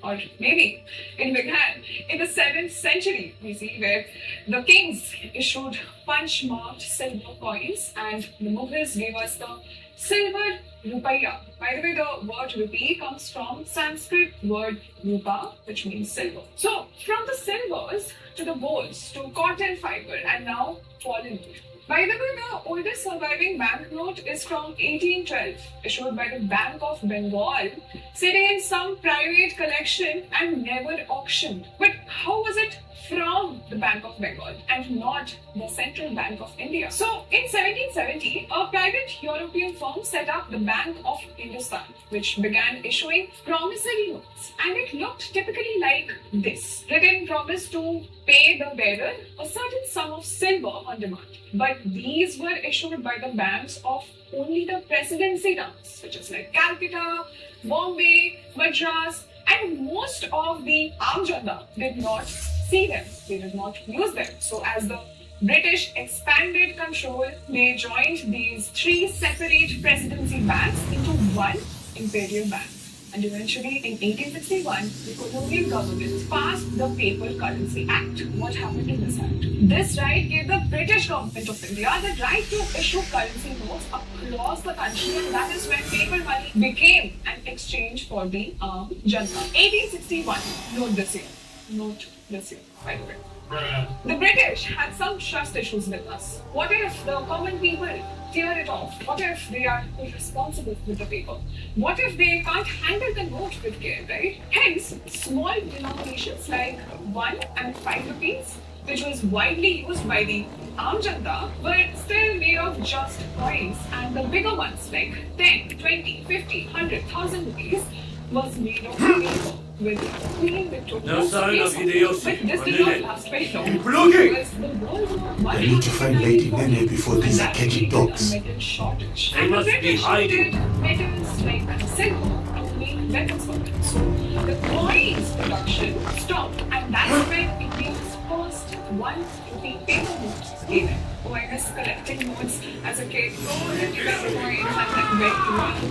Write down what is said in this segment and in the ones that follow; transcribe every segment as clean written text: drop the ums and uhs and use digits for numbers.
or maybe it began in the 7th century BC, where the kings issued punch-marked silver coins and the Mughals gave us the silver rupaya. By the way, the word rupee comes from Sanskrit word rupa, which means silver. So, from the silvers to the golds to cotton fiber and now fallen wood. By the way, the oldest surviving banknote is from 1812, issued by the Bank of Bengal, sitting in some private collection and never auctioned. But how was it from the Bank of Bengal and not the Central Bank of India? So, in 1770, a private European firm set up the Bank of Hindustan, which began issuing promissory notes. And it looked typically like this. Written promise to pay the bearer a certain sum of silver on demand. But these were issued by the banks of only the presidency towns, such as like Calcutta, Bombay, Madras, and most of the Aam Janta did not see them. They did not use them. So as the British expanded control, they joined these 3 separate presidency banks into one imperial bank. And eventually, in 1861, the colonial government passed the Paper Currency Act. What happened in this act? This right gave the British government of India the right to issue currency notes across the country, and that is when paper money became an exchange for the Janta. 1861, note this year. Note this year, by the way. The British had some trust issues with us. What if the common people tear it off? What if they are irresponsible with the paper? What if they can't handle the note with care, right? Hence, small denominations like 1 and 5 rupees, which was widely used by the Aam Janta, were still made of just coins, and the bigger ones like 10, 20, 50, 100, 1,000 rupees was made of paper with Queen Victoria. No sign of Hideyoshi. But this did not last very long. Keep looking! Because the World War I I need to find Lady Nene before these are catching dogs. metal shortage. They And the must be British hiding. needed metals like silver to make weapons for them. So the coins production stopped, and that's when India's first 1 rupee paper notes came in. Oh, I miss collecting notes as a kid. Oh, the paper coins and then went to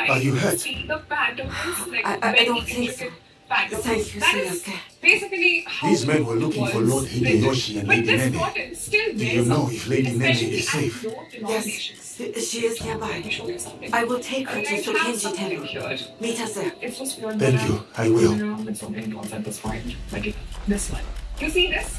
'Are you hurt? The patterns, like I don't think so. patterns. Thank you, That is Suyaka. basically how These men were looking for was Lord Hideyoshi and But Lady this Nene. cotton still Do you wears know out, if Lady Nene especially is at safe? low denominations. Yes, she is nearby. Let me show you something. I will take her to I have Sokenji something Temple. here. Meet us there. It's just pure Thank you, I will. around with so many dots at this point. Like this one. You see this?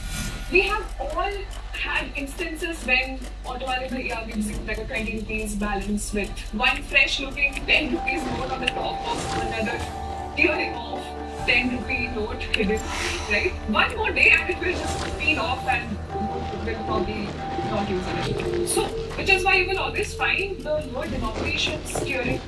We have all had instances when automatically are using like a 20 rupees balance with one fresh looking 10 rupees note on the top of another tearing off 10 rupee note hidden, right? One more day and it will just peel off and will probably not use it. So, which is why you will always find the lower denominations steering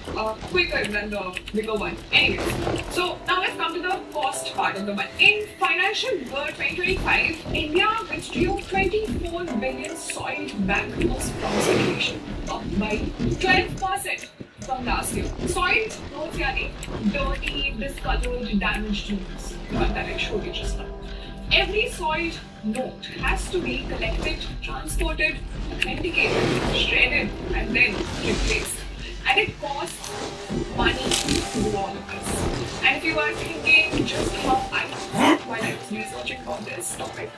quicker than the bigger one. Anyways, so now let's come to the cost part of the one. In financial year 2025, India withdrew 24 billion soiled banknotes from circulation, up by 12% from last year. Soiled notes yani dirty, discolored, damaged notes. The one that I showed you just now. Every soiled note has to be collected, transported, authenticated, shredded, and then replaced. And it costs money to all of us. And if you are thinking just how I felt while I was researching for this topic,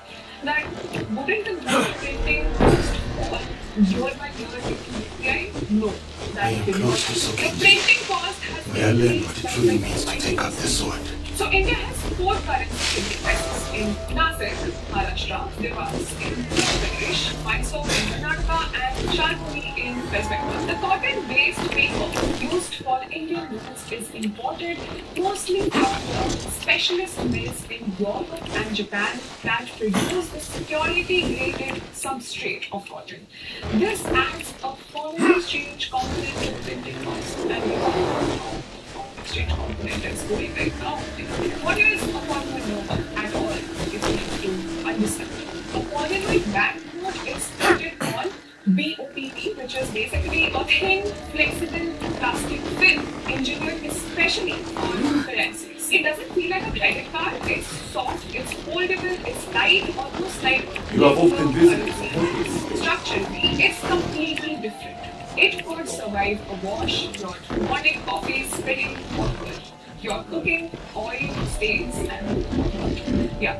that wouldn't the note printing cost fall year by year into UPI? No, I that am did not. close to The Sophia, printing cost has where I learned what increased it by really means to 25%. take up the sword. So India has 4 currency pesos in Nasik, Maharashtra, Devas in Uttar Pradesh, Mysore in Karnataka, and Sharpuri in West Bengal. The cotton-based paper used for Indian notes is imported mostly from the specialist mills in Europe and Japan that produce the security-graded substrate of cotton. This adds a foreign exchange component to printing costs, and we all know how exchange component is going right now. What is a polymer note at all if you need to understand? A polymer banknote is printed on BOPP, which is basically a thin, flexible plastic film engineered especially for currencies. It doesn't feel like a credit card, it's soft, it's foldable, it's light, almost like You have often visited. Structurally, it's completely different. It could survive a wash, your morning coffee spilling water, your cooking, oil stains, and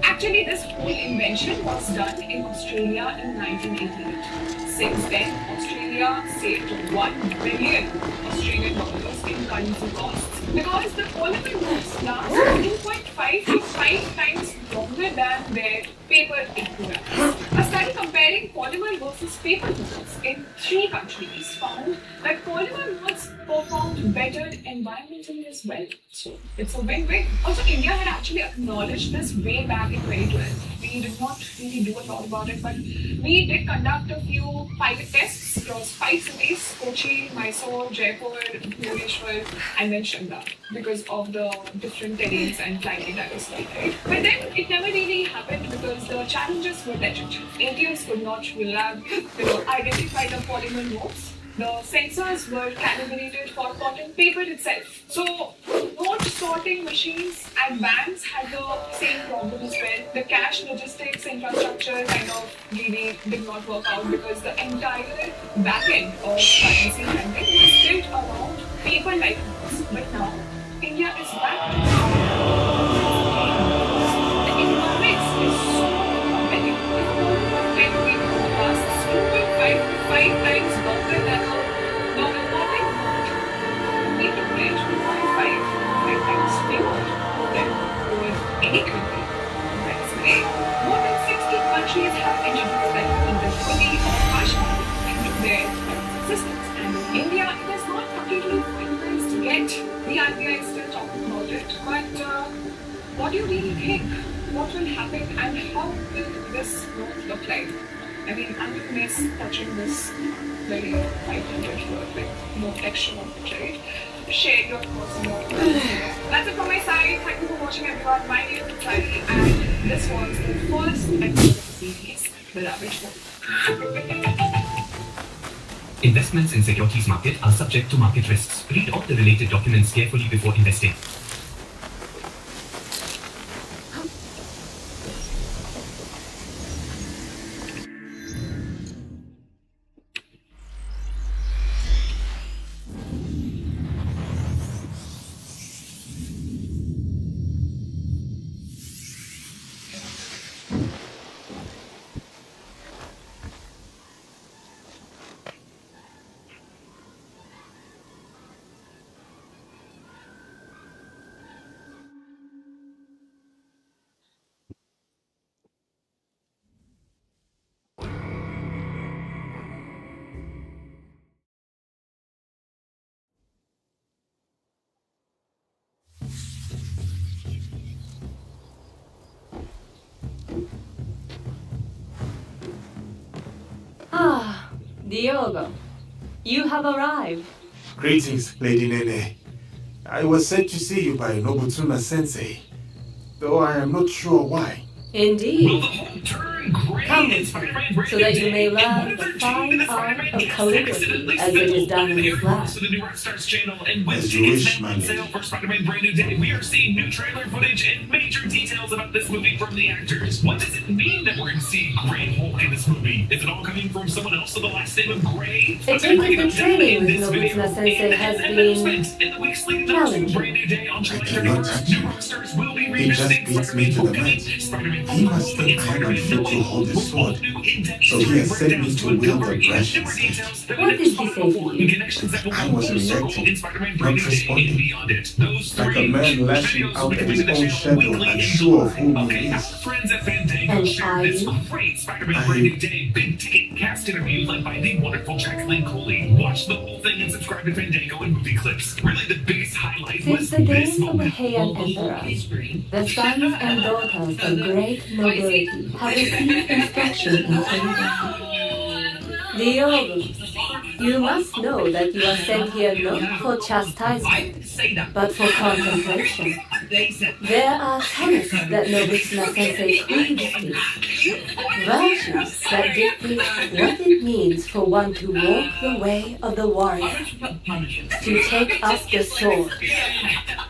actually, this whole invention was done in Australia in 1988. Since then, Australia saved $1 billion Australian dollars in currency costs because the polymer notes last 2.5 to 5 times longer than their paper equivalents. A study comparing polymer versus paper notes in 3 countries found that polymer notes performed better environmentally as well. So it's a win-win. Also, India had actually acknowledged this way back in 2012. We did not really do a lot about it, but we did conduct a few pilot tests across 5 cities: Kochi, Mysore, Jaipur, Bhubaneswar, and then Shimla, because of the different terrains and climate diversity, right? But then it never really happened because the challenges were legit. ATMs could not identify the polymer notes. The sensors were calibrated for cotton paper itself. So, note sorting machines at banks had the same problem as well. The cash logistics infrastructure kind of really did not work out because the entire back end of currency handling was built around paper-like notes. But now, India is back to the economics is so compelling. If a polymer 10 paper lasts 2.5 to 5 times longer than a normal cotton note, you need to print 2.5 to 5 times fewer than over any country. That's great. More than 60 countries have introduced that either fully or partially into their currency systems. And in India, it is not completely finalized yet. The RBI is still talking about it. But what do you really think? What will happen and how will this note look like? I mean, I'm going to miss touching this very 500 word, no extra knowledge, right? Share your thoughts and your opinions. That's it from my side. Thank you for watching, everyone. My name is Chari, and this was the first episode of the series, The Rabbit Hole. Investments in securities market are subject to market risks. Read all the related documents carefully before investing. Ah, Diogo, you have arrived. Greetings, Lady Nene. I was sent to see you by Nobutuna Sensei, though I am not sure why. Indeed. Will the home turn? starring Grey Come in with me, Spider-Man Brand so New that you Day, may and learn one of the their fine team in the art Spider-Man of cast calligraphy accidentally as it spent is done in the this air lab. quotes to the new Rockstars channel, and with As you tickets wish, now on Manny. sale for Spider-Man Brand New Day, we are seeing new trailer footage and major details about this movie from the actors. What does it mean that we're going to see Grey Hulk in this movie? Is it all coming from someone else with the last name of Grey? A technical training with Nobutsuna Sensei has been in the weeks leading up to challenging. Brand New Day on July cannot 31st, touch new him. Rockstars will be He just revisiting beats me to the match. Spider-Man He must think I'm unfit to hold his sword. So he has sent me to wield the brushes. What did he say to you? I was reacting, not responding. Like a man lashing out at his own shadow, unsure of whom he is. And are you? Great Spider-Man Brand New Day big ticket cast interview led by the wonderful Jacqueline Coley. Watch the whole thing and subscribe to Fandango and Movie Clips. Really, the biggest highlight was Since the this days of the moment. Heian Emperor, the sons and daughters of great nobility have received instruction in calligraphy. Diogo, you must know that you are sent here not for chastisement, but for contemplation. There are tenets that Nobutsuna Sensei previously, virtues that dictate what it means for one to walk the way of the warrior, to take up the sword.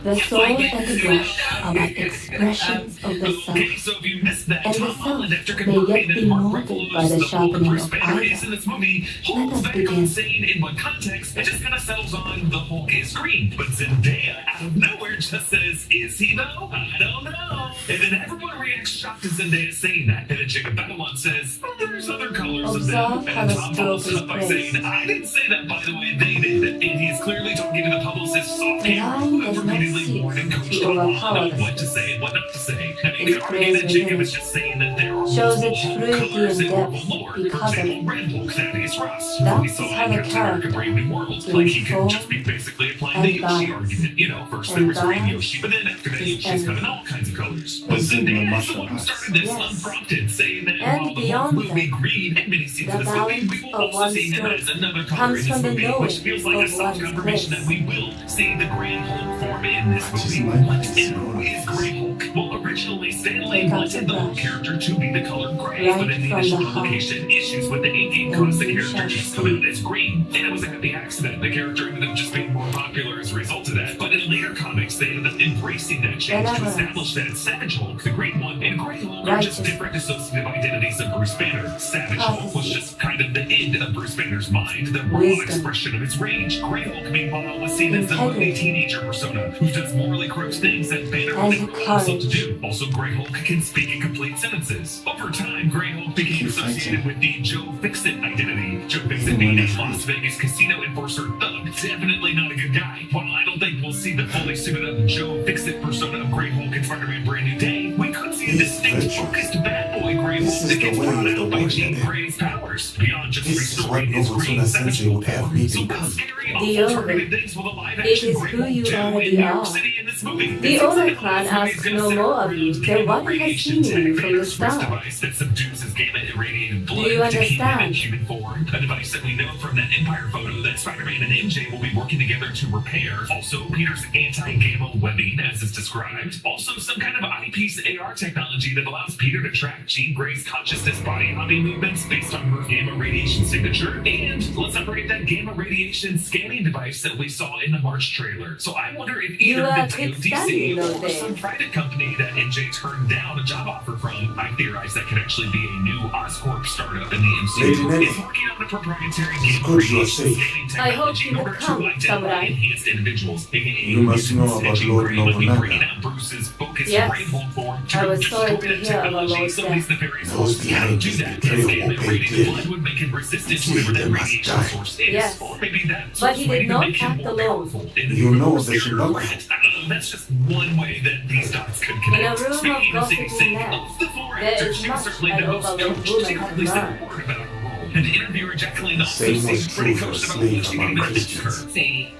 The sword and the brush are but expressions of the self, Okay, so if you missed that, and the Tom Holland, self after may yet confirming be that Mark molded Ruffalo's by the the sharpening Bruce of Banner is in either. this movie, Let holds us back begin. on saying in what context, it just kind of settles on the Hulk is green. But Zendaya, out of nowhere, just says, is he though? I don't know. And then everyone reacts shocked to Zendaya saying that. And then Jacob Batalon says, there's other colors of them. Observe And how then the Tom stroke follows is up by praised. saying, I didn't say that, by the way, they did. And he's clearly talking to the publicist soft The camera, line who does have not repeatedly cease warned and coached to Tom overpower Holland on the what to say and what not to say. I mean, Its you could argue that praise Jacob within is just saying that there are shows its multiple fluidity colors and in Marvel depth lore. For because of example, it. Red Hulk, Thaddeus Ross. That We is saw how in the Captain America character Brave New World. to Like, he could inform just be basically applying and the Yoshi balance argument. You know, first there and was green balance Yoshi, but then after that is Yoshi's endless. coming all kinds of colors. But This is Zendaya my is the one who martial started this Yes. unprompted, saying that And while the beyond Hulk will be that, green in many scenes the of this movie, we will balance of also one's see him story as another color comes in from this the movie, which knowing feels like a of soft one's confirmation that place. we will see the Grand Hulk form in this Which is movie. my What place, and who Lord. is Grey Hulk? Well, originally Stan Lee Take out wanted the the Hulk brush. character to be the color gray, Right but in the from initial the heart. publication, issues with the in-game And caused the we character shall just see. come out as green. And it was a happy accident. The character ended up just being more popular as a result of that. But in later comics, they ended up embracing that change to Benevolence. establish that Savage Hulk, the green one, and Grey Hulk are just Righteous. different dissociative identities of Bruce Banner. Savage Hulk was Prophecy. just kind of the end of Bruce Banner's mind, the raw Wisdom. expression of his rage. Grey Hulk, meanwhile, was seen as the Integrity. moody teenager persona who does morally gross things that Banner And would never allow himself to courage. do. Also, Grey Hulk can speak in complete sentences. Over time, Grey Hulk became Keep associated fighting. with the Joe Fixit identity. Joe Fixit being a Las Vegas casino enforcer thug. Definitely not a good guy. While I don't think we'll see the fully suited up Joe Fixit persona of Grey Hulk in Spider-Man Brand New Day, we could see a distinct, Virtue. focused bad boy Grey This Hulk is that the gets way brought of the out by warrior, Jean then. Grey's powers. Beyond just This is restoring what his Nobutsuna green Savage Sensei would Hulk have form. me So become. what's scary The awful Ogre. targeted things will the live It action is Grey who Hulk you do in already New York are. City in this movie. The It's Ogre something clan this movie's asks gonna no center more of you around than gamma what it has radiation seen you tech, from the Vader's wrist start. device that subdues his gamma irradiated blood you to keep him in understand? human form. A device that we know from that Empire photo that Spider-Man and MJ will be working together to repair. Also, Peter's anti-gamma webbing, as is described. Also, some kind of eyepiece AR technology that allows Peter to track Jean Grey's consciousness body hopping movements based on her gamma radiation signature. And let's not forget that gamma radiation scanning device that we saw in the March trailer. So I wonder if You either are the quick DC studying those or some days. private company that MJ turned down a job offer from, I theorize that could actually be a new Oscorp startup in the Lady MCU, Nene. is working on a proprietary It's gamma good you are radiation safe. scanning I hope technology you in have order to come, identify Samurai. enhanced individuals, aka You must know mutants, about and Jean Lord Grey would be Nobunaga. bringing out Bruce's focused Yes. Grey Hulk form to I was destroy sorry to that hear technology. about Lord Some of these nefarious Those forces behind cannot do his that. betrayal Scanning obeyed radiated dearly. blood would make him resistant to He whatever that must radiation die. source is. Yes. Or maybe that But source he might did even not make him act more alone. powerful. And You know if the you're Shinoko. correct, I don't know, that's just one way that these dots could connect. In a room of Speaking of gossiping Sing Sing, men, of the four there actors, is she was much certainly an the most overlooked coached. woman She has hardly said a learned. word about her role. And interviewer Jacqueline also Same was seemed pretty true for a coached about slave what she among could teach her. Christians. Sadie,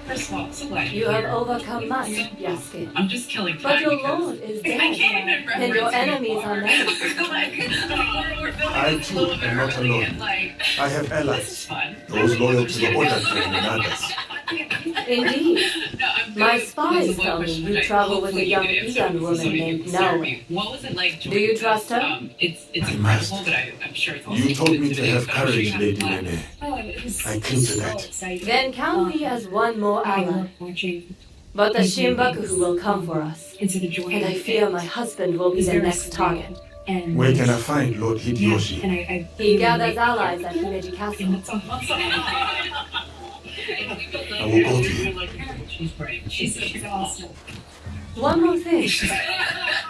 first of all, so glad You you're have here. overcome much, Yasuke. I'm just killing But time your because lord is I can't even dead, remember. and your enemies are many. like, we're building I this too little bit am not early alone. and, like, I have this is allies. fun. Those loyal to the order clan and others. Indeed. No, I'm My spies tell me you travel with a young Egan woman named Naomi. What was it like? Do you trust her? It's I must. incredible, but I'm sure it's also You told me to intimidating. have courage, Lady Nene. Oh, it was I cling to so that. exciting. Then count me as one more I ally. love watching But the Shinbakufu will come for us. into the joy. And I fear my husband will be the next target. And Where can I find Lord yeah, Hideyoshi? and I He gathers allies at Himeji Castle. and it's so awesome. I will go to him. She's great. She's awesome. One more thing.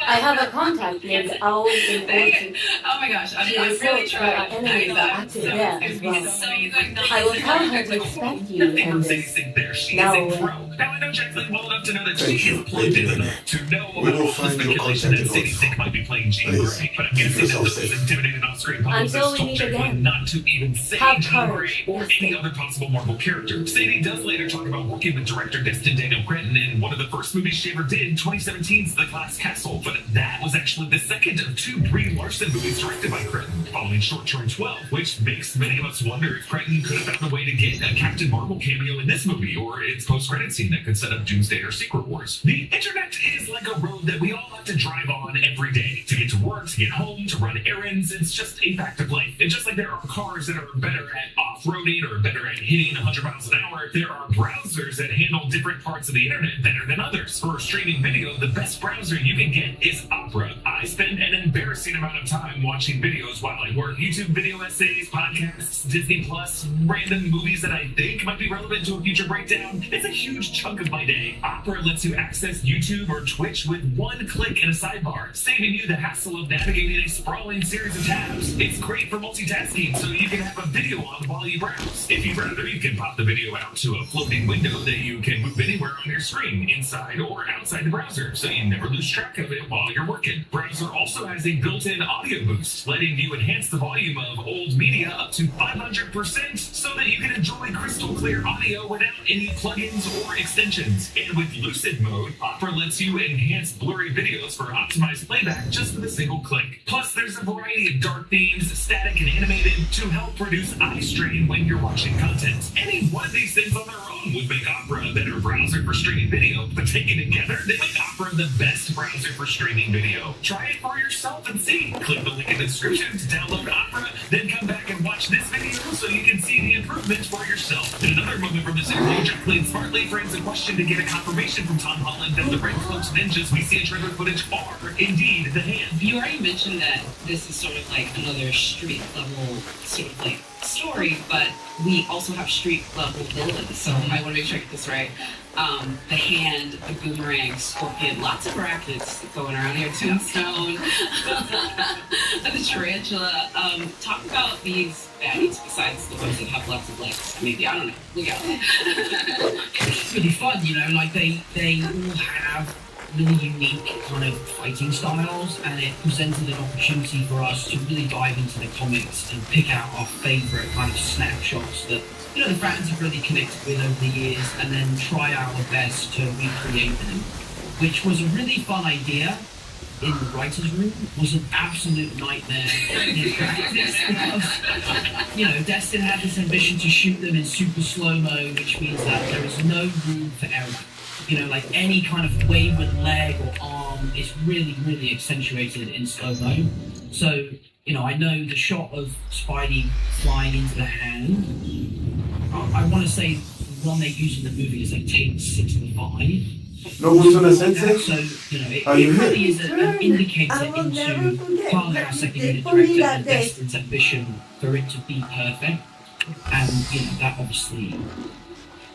I have a contact named Aoi in Ozu. Oh my gosh, She I'm really reports that our trying. enemies are active there as well. So amazing. I will tell her to expect you Nothing and from this. Sadie there. She Now, is a pro. Now I know Jacqueline well enough to know that Thank she you, is plugged Lady in Nene. enough to know We will about the find your speculation contact that Sadie also. Sink might be playing Jean Please, Grey. But I'm keep guessing that yourself those safe. intimidated off-screen Until publicists we told meet Jacqueline again. not to even say Have Jean courage, Grey or Destin. any other possible Marvel character. Sadie does later talk about working with director Destin Daniel Cretton in one of the first movies she ever did, 2017's The Glass Castle, but that was actually the second of two Brie Larson movies directed by Cretton, following Short Term 12, which makes many of us wonder if Cretton could have found a way to get a Captain Marvel cameo in this movie, or its post-credit scene that could set up Doomsday or Secret Wars. The internet is like a road that we all have to drive on every day to get to work, to get home, to run errands. It's just a fact of life. And just like there are cars that are better at off-roading or better at hitting 100 miles an hour, there are browsers that handle different parts of the internet better than others. For streaming video, the best browser you can get is Opera. I spend an embarrassing amount of time watching videos while I work. YouTube video essays, podcasts, Disney Plus, random movies that I think might be relevant to a future breakdown. It's a huge chunk of my day. Opera lets you access YouTube or Twitch with one click in a sidebar, saving you the hassle of navigating a sprawling series of tabs. It's great for multitasking, so you can have a video on while you browse. If you'd rather, you can pop the video out to a floating window that you can move anywhere on your screen, inside or outside the browser, so you never lose track of it while you're working. Browser also has a built-in audio boost, letting you enhance the volume of old media up to 500% so that you can enjoy crystal clear audio without any plugins or extensions. And with Lucid Mode, Opera lets you enhance blurry videos for optimized playback just with a single click. Plus, there's a variety of dark themes, static and animated, to help reduce eye strain when you're watching content. Any one of these things on their own would make Opera a better browser for streaming video, but taken together, they make Opera the best browser for streaming video. Try it for yourself and see. Click the link in the description to download Opera, then come back and watch this video so you can see the improvements for yourself. In another moment from this interview, Jacqueline smartly frames a question to get a confirmation from Tom Holland that the Red Cloaked Ninjas we see in trailer footage are indeed the Hand. You already mentioned that this is sort of like another street level sort of like story, but we also have street level villains. So I want to make sure I get this right. The Hand, the Boomerang, Scorpion, lots of arachnids going around here. Tombstone, the Tarantula. Talk about these baddies besides the ones that have lots of legs. Maybe, I don't know. Look out. It's really fun, you know, like they all have really unique kind of fighting styles, and it presented an opportunity for us to really dive into the comics and pick out our favorite kind of snapshots that, you know, the fans have really connected with over the years, and then try our best to recreate them, which was a really fun idea. In the writer's room was an absolute nightmare in practice because, you know, Destin had this ambition to shoot them in super slow-mo, which means that there is no room for error. You know, like any kind of wayward leg or arm is really, really accentuated in slow-mo. So, you know, I know the shot of Spidey flying into the Hand. I want to say the one they use in the movie is like take 65. No Muzuna Sensei? So, you know, it Are you really here? is an indicator I will never into forget Carl, what our you second did unit for me director, that and day. Destin's ambition for it to be perfect. And, you know, that obviously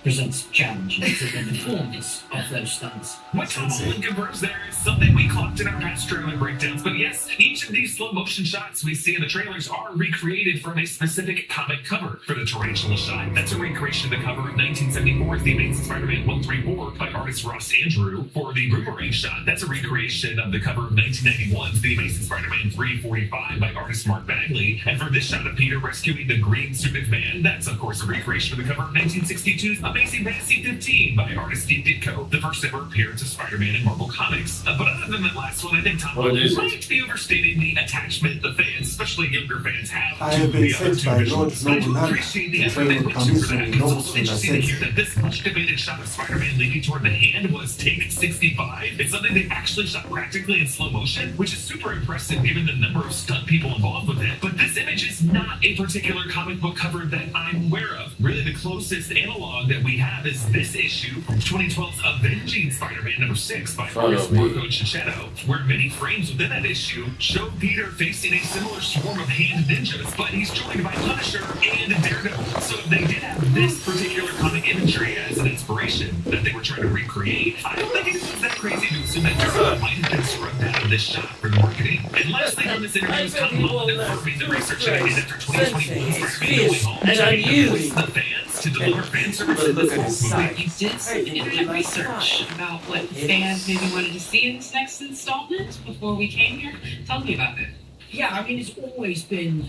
presents challenges to the performance of those stunts. What Tom Holland confirms there is something we clocked in our past trailer breakdowns, but yes, each of these slow motion shots we see in the trailers are recreated from a specific comic cover. For the Tarantula shot, that's a recreation of the cover of 1974's The Amazing Spider-Man 134 by artist Ross Andrew. For the Boomerang shot, that's a recreation of the cover of 1991's The Amazing Spider-Man 345 by artist Mark Bagley. And for this shot of Peter rescuing the green suited man, that's of course a recreation of the cover of 1962's Amazing Fantasy 15 by artist Steve Ditko, the first ever appearance of Spider-Man in Marvel Comics. But other than that last one, I think Tom What is Holland it? might be overstating the attachment the fans, especially younger fans, have I to have been the other sent two by visuals. Lord I do Nobunaga appreciate the to effort train they with put into that. Kamisumi It's also Nobunaga interesting to hear Sensei. that this much debated shot of Spider-Man leaning toward the hand was take 65. It's something they actually shot practically in slow motion, which is super impressive given the number of stunt people involved with it. But this image is not a particular comic book cover that I'm aware of. Really, the closest analog that we have is this issue from 2012's Avenging Spider-Man number 6 by Follow artist me. Marco Cicchetto, where many frames within that issue show Peter facing a similar swarm of hand ninjas, but he's joined by Punisher and Daredevil. So if they did have this particular comic imagery as an inspiration that they were trying to recreate, I don't think it was that crazy to assume that Daredevil might have been scrubbed out of this shot for the marketing. And last thing on this interview is Tom Holland affirming the research that I did after 2021 Spider-Man No Way Home, And trying to unusual. force the fans to deliver fan service in Look this at his movie. side. You did some internet research about what fans maybe wanted to see in this next installment before we came here. Tell me about it. Yeah, I mean, it's always been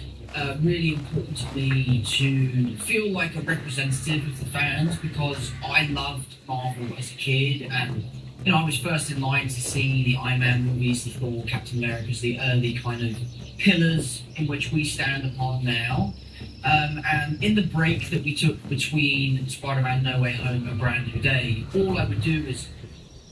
really important to me to feel like a representative of the fans because I loved Marvel as a kid and, you know, I was first in line to see the Iron Man movies, the Thor, Captain America's, the early kind of pillars in which we stand upon now. And in the break that we took between Spider-Man No Way Home and Brand New Day, all I would do is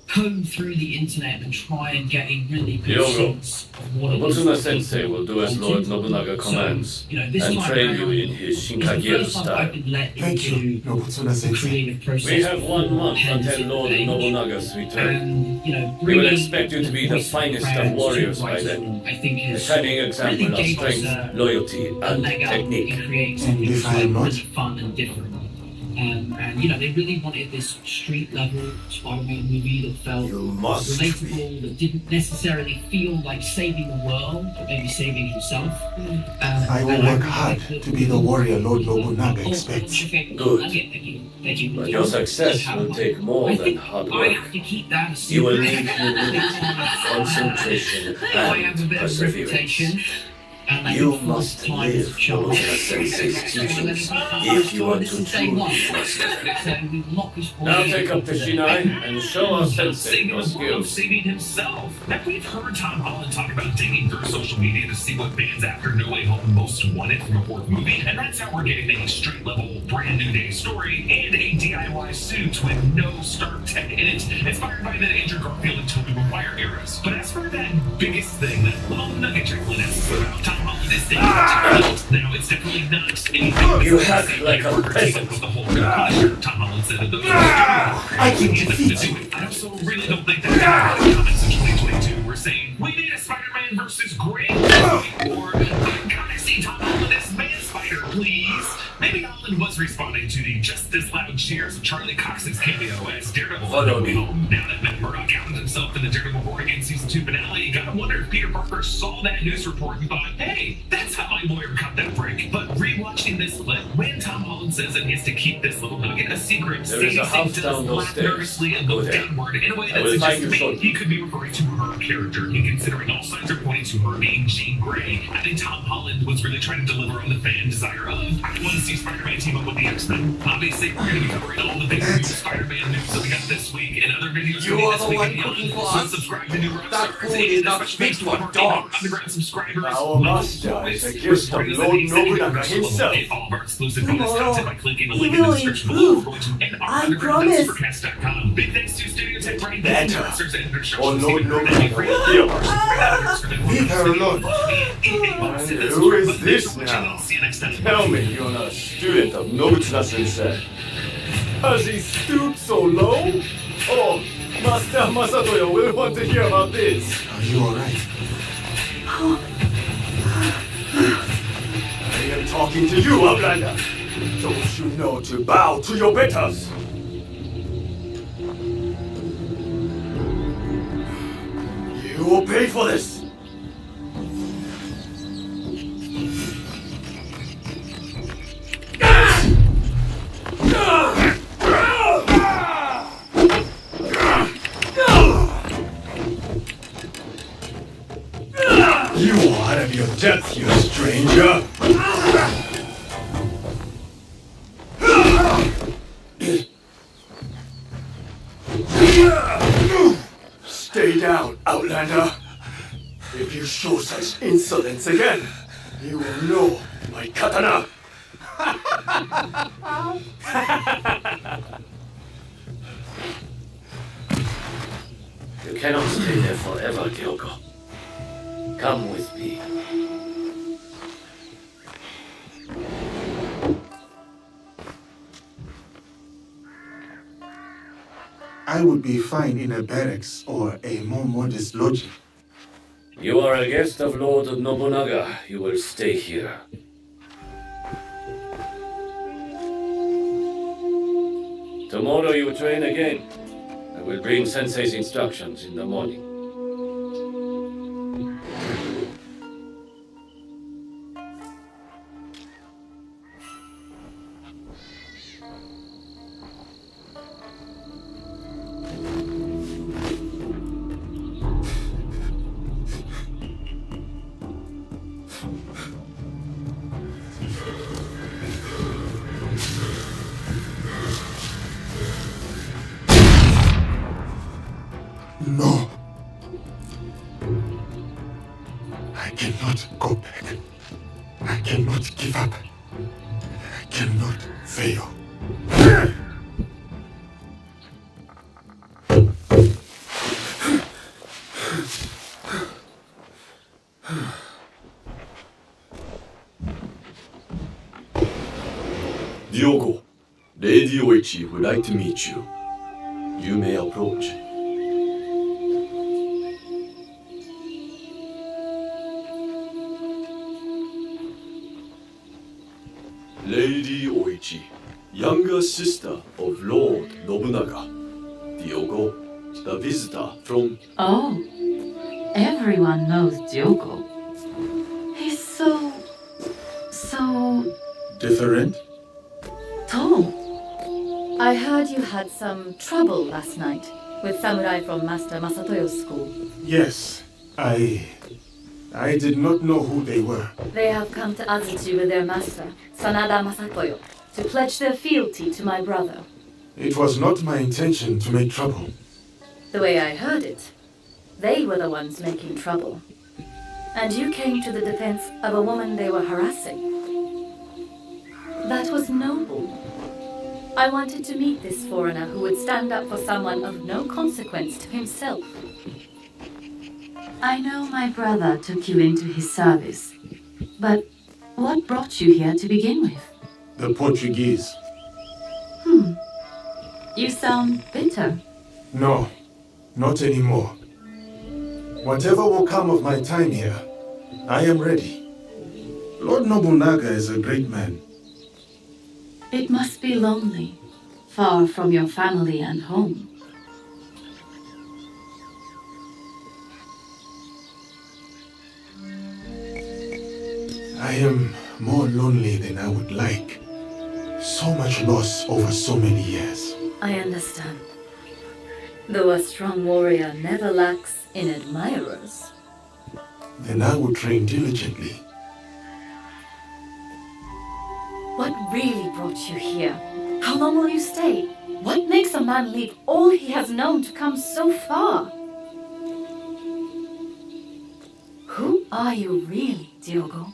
comb through the internet and try and get a really good Diogo, sense of what it is Nobunaga that Sensei people will do as Lord wanted. Nobunaga commands So, you know, this and time train around, you in his it's the Shinkageru first time style. I've been let Thank you, into Nobunaga the Sensei. creative process. We have 1 month Pens until in Lord the page. Nobunaga's return. And, you know, We will bringing expect you to be the voice finest of crowds to warriors by writing, then. I think A is shining example really of gave us strength, loyalty, a and leg up technique. in creating And something if I that's am not? really fun and different. And you know, they really wanted this street level Spider-Man movie that felt You must relatable, that didn't necessarily feel like saving the world, but maybe saving himself. I will And work really hard like to be the warrior Lord Nobunaga Oh, expects. what's your favorite? Good. Okay, thank you. Thank you. But your success will take more I than think hard I work. have to keep that a secret. You will need humility, concentration, I have a and bit of perseverance. reputation. And I You think must full time live is charged. Nobunaga Sensei's teachings if you want to truly master them. So we will not be spoiled. Now take up the Shinai and show our Sensei Saving your the world, skills. saving himself. Now we've heard Tom Holland talk about digging through social media to see what fans after No Way Home most wanted from a fourth movie, and that's how we're getting a straight level brand new day story and a DIY suit with no Stark tech in it, inspired by the Andrew Garfield and Tobey Maguire eras. But as for that biggest thing, that little nugget Jacqueline asks about, Tom Holland is saying now it's definitely not anything. You act like a peasant. With the whole Punisher, Tom Holland said that those I can defeat you. I also really don't think that in the comments in 2022 were saying we need a Spider-Man versus Grey or I gotta see Tom Holland as Man Spider, please. Maybe Holland was responding to the just as loud cheers of Charlie Cox's cameo as Daredevil. Follow me. Now that Matt Murdock outed himself in the Daredevil Born Again Season 2 finale, you gotta wonder if Peter Parker saw that news report and thought, hey, that's how my lawyer cut that break. But rewatching this clip, when Tom Holland says that he has to keep this little nugget a secret, There is a house down those laugh stairs. nervously and Go look there. downward in a way I that will find suggests you to me shortly. he could be referring to her character, and considering all signs are pointing to her being Jean Grey. I think Tom Holland was really trying to deliver on the fan desire of, I want to see Spider-Man team up with the X-Men. Obviously, we're going to be covering all the big new Spider-Man news that we got this week and other videos You coming are this the week one and beyond. cooking for So us. subscribe to New Rockstars That food and is not especially fit to for our dogs. underground subscribers. Our master is a gift of Lord Nobunaga himself. Get all of our exclusive bonus Tomorrow, content by clicking the he link in the will description below. improve. Or going to I promise. nrunderground.supercast.com. Big thanks to Studio Tech Brain, Better. Masters, and Understructure. Or Lord Stephen Nobunaga Burnett, will heal us. Leave her alone. And who is this now? I'll see you next time. Tell me you're not a student of Nobunaga Sensei. Has he stooped so low? Oh, Master Masatoya will want to hear about this. Are you alright? I am talking to you, Outlander. Don't you know to bow to your betters? You will pay for this. You are out of your depth, you stranger. down, Outlander. If you show such insolence again, you will know my katana. You cannot stay there forever, Diogo. Come with me. I would be fine in a barracks or a more modest lodging. You are a guest of Lord Nobunaga. You will stay here. Tomorrow you train again. I will bring Sensei's instructions in the morning. No. I cannot go back. I cannot give up. I cannot fail. Diogo, Lady Oichi would like to meet you. You may approach. Lady Oichi, younger sister of Lord Nobunaga. Diogo, the visitor from... Oh, everyone knows Diogo. He's so Different? tall. I heard you had some trouble last night with samurai from Master Masatoyo's school. Yes. I did not know who they were. They have come to Azuchi with their master, Sanada Masatoyo, to pledge their fealty to my brother. It was not my intention to make trouble. The way I heard it, they were the ones making trouble. And you came to the defense of a woman they were harassing. That was noble. I wanted to meet this foreigner who would stand up for someone of no consequence to himself. I know my brother took you into his service, but what brought you here to begin with? The Portuguese. You sound bitter. No, not anymore. Whatever will come of my time here, I am ready. Lord Nobunaga is a great man. It must be lonely, far from your family and home. I am more lonely than I would like. So much loss over so many years. I understand. Though a strong warrior never lacks in admirers. Then I will train diligently. What really brought you here? How long will you stay? What makes a man leave all he has known to come so far? Who are you really, Diogo?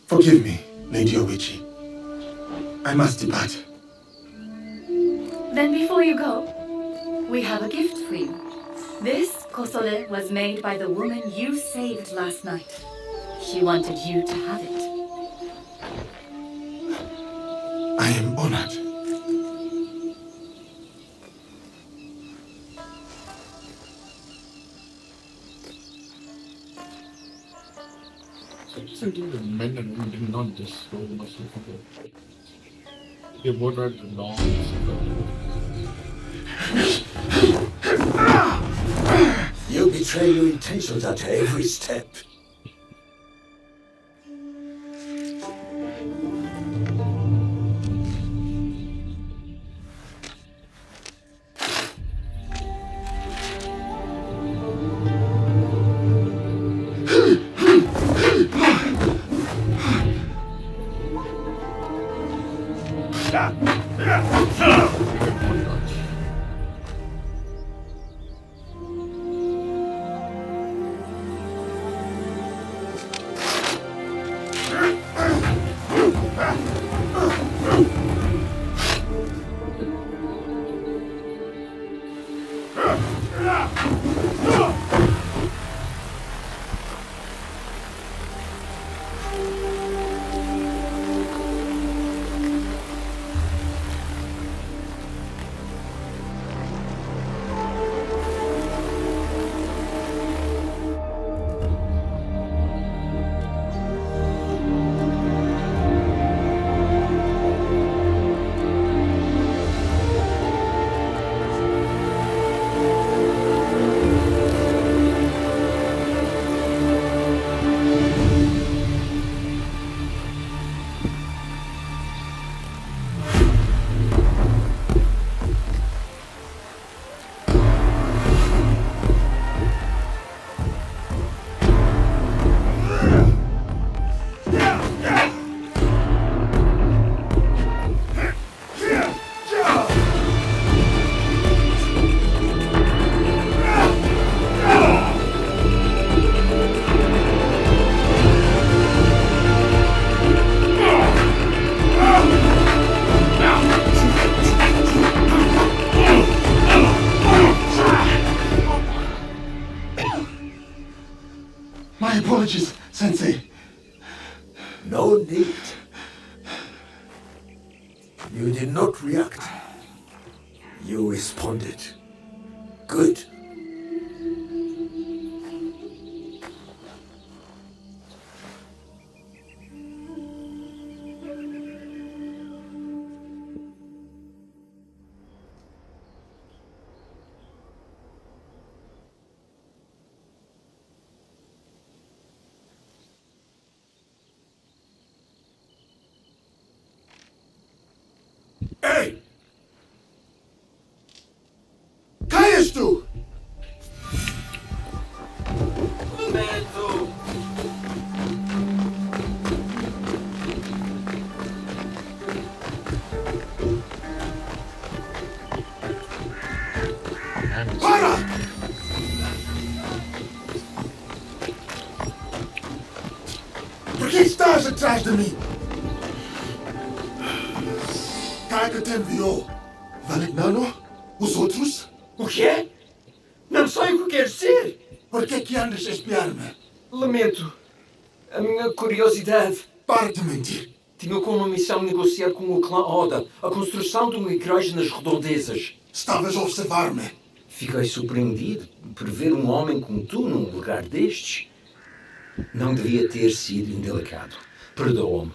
Forgive me, Lady Oichi. I must depart. Then before you go, we have a gift for you. This kosole was made by the woman you saved last night. She wanted you to have it. I am honored. You betray your intentions at every step. apologies, Sensei. No need. You did not react. You responded. Good. Hey! Kayas tu! Momento! Para! Por que estás atrás de mim? Caga te enviou. Valignano? Os outros? O quê? Não sei o que quer dizer. Por que andas a espiar-me? Lamento. A minha curiosidade. Para de mentir. Tinha como missão negociar com o clã Oda a construção de uma igreja nas redondezas. Estavas a observar-me. Fiquei surpreendido por ver um homem como tu num lugar destes. Não devia ter sido indelicado. Perdoa-me.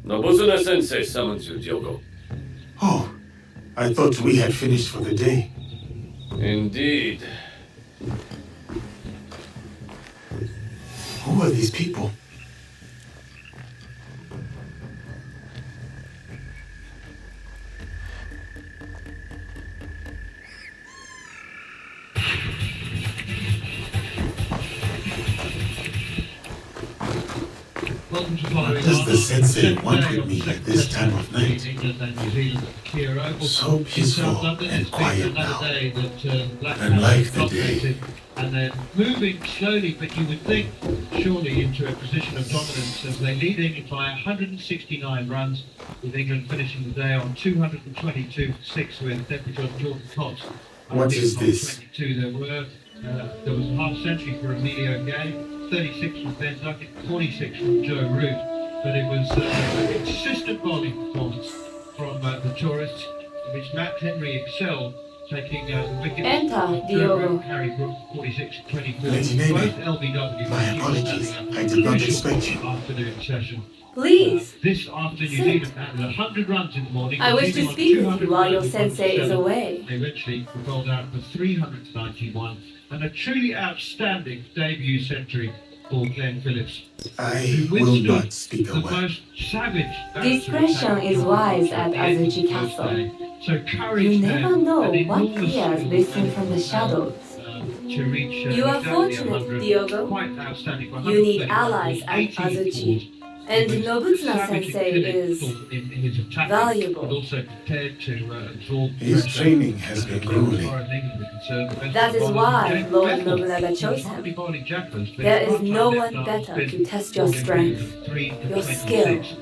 Nobuzuna-sensei summons you, Diogo. Oh, I thought we had finished for the day. Indeed. Who are these people? What does the sensei want with me at this time of night? So peaceful and quiet now. Unlike the day. And they're moving slowly, but you would think, surely, into a position of dominance as they lead England by 169 runs, with England finishing the day on 222 for 6 with Deputy Jordan Cox. What is this? 22 there was a half century for Emilio Gay, 36 from Ben Duckett, 46 from Joe Root, but it was a consistent bowling performance from the tourists, in which Matt Henry excelled, taking the wicket. Enter, Diogo. Harry Brook, 46-24. Lady Both Nene, LBW. my apologies. I did not expect you. Afternoon session. Please. This afternoon, New Zealand had 100 runs in the morning. I wish to leading on speak with you while your 200 sensei is away. They eventually were bowled out for 391 and a truly outstanding debut century for Glenn Phillips. I will not speak a The word. most savage Discretion is wise at Azuchi Castle. So courage You there never know and what enormous fears skill listen and, from the shadows. to reach You are exactly fortunate, 100. Diogo. Quite outstanding. You need 131 allies at 18 Azuchi. balls. And He was Nobutsuna savage sensei and is clinical in his attacking, valuable. but also prepared to absorb His pressure. training has been As grueling. far as England are concerned, the best That is bowler why James Lord Bethel. Nobunaga He chose was hardly him. bowling jackals, but There his is no part-time one left arm better spin to test your brought him strength, 3 to your 26. skill,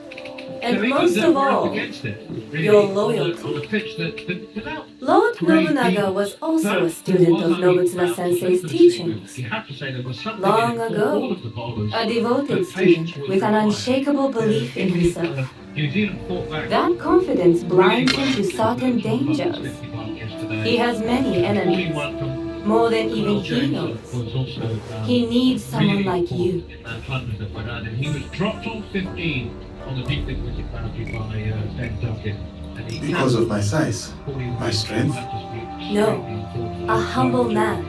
and So most England of were up all, against it, really, your on a loyalty. pitch that without Lord great Nobunaga people, was also that a student was of only Nobutsuna about sensei's the teachings. You have to say there was something Long in it for ago, all of the bowlers, A devoted but student patience was with an required. unshakable belief in himself. New Zealand fought back That confidence blinds him to certain really well. dangers. 51 yesterday. He has many enemies, 41 from more than even Will he James knows. was also, He needs someone really like you. important in that 100 that went out, and he was dropped on 15 on the deep wicket boundary by Ben Duckett. Because of my size, my strength. No, a humble man.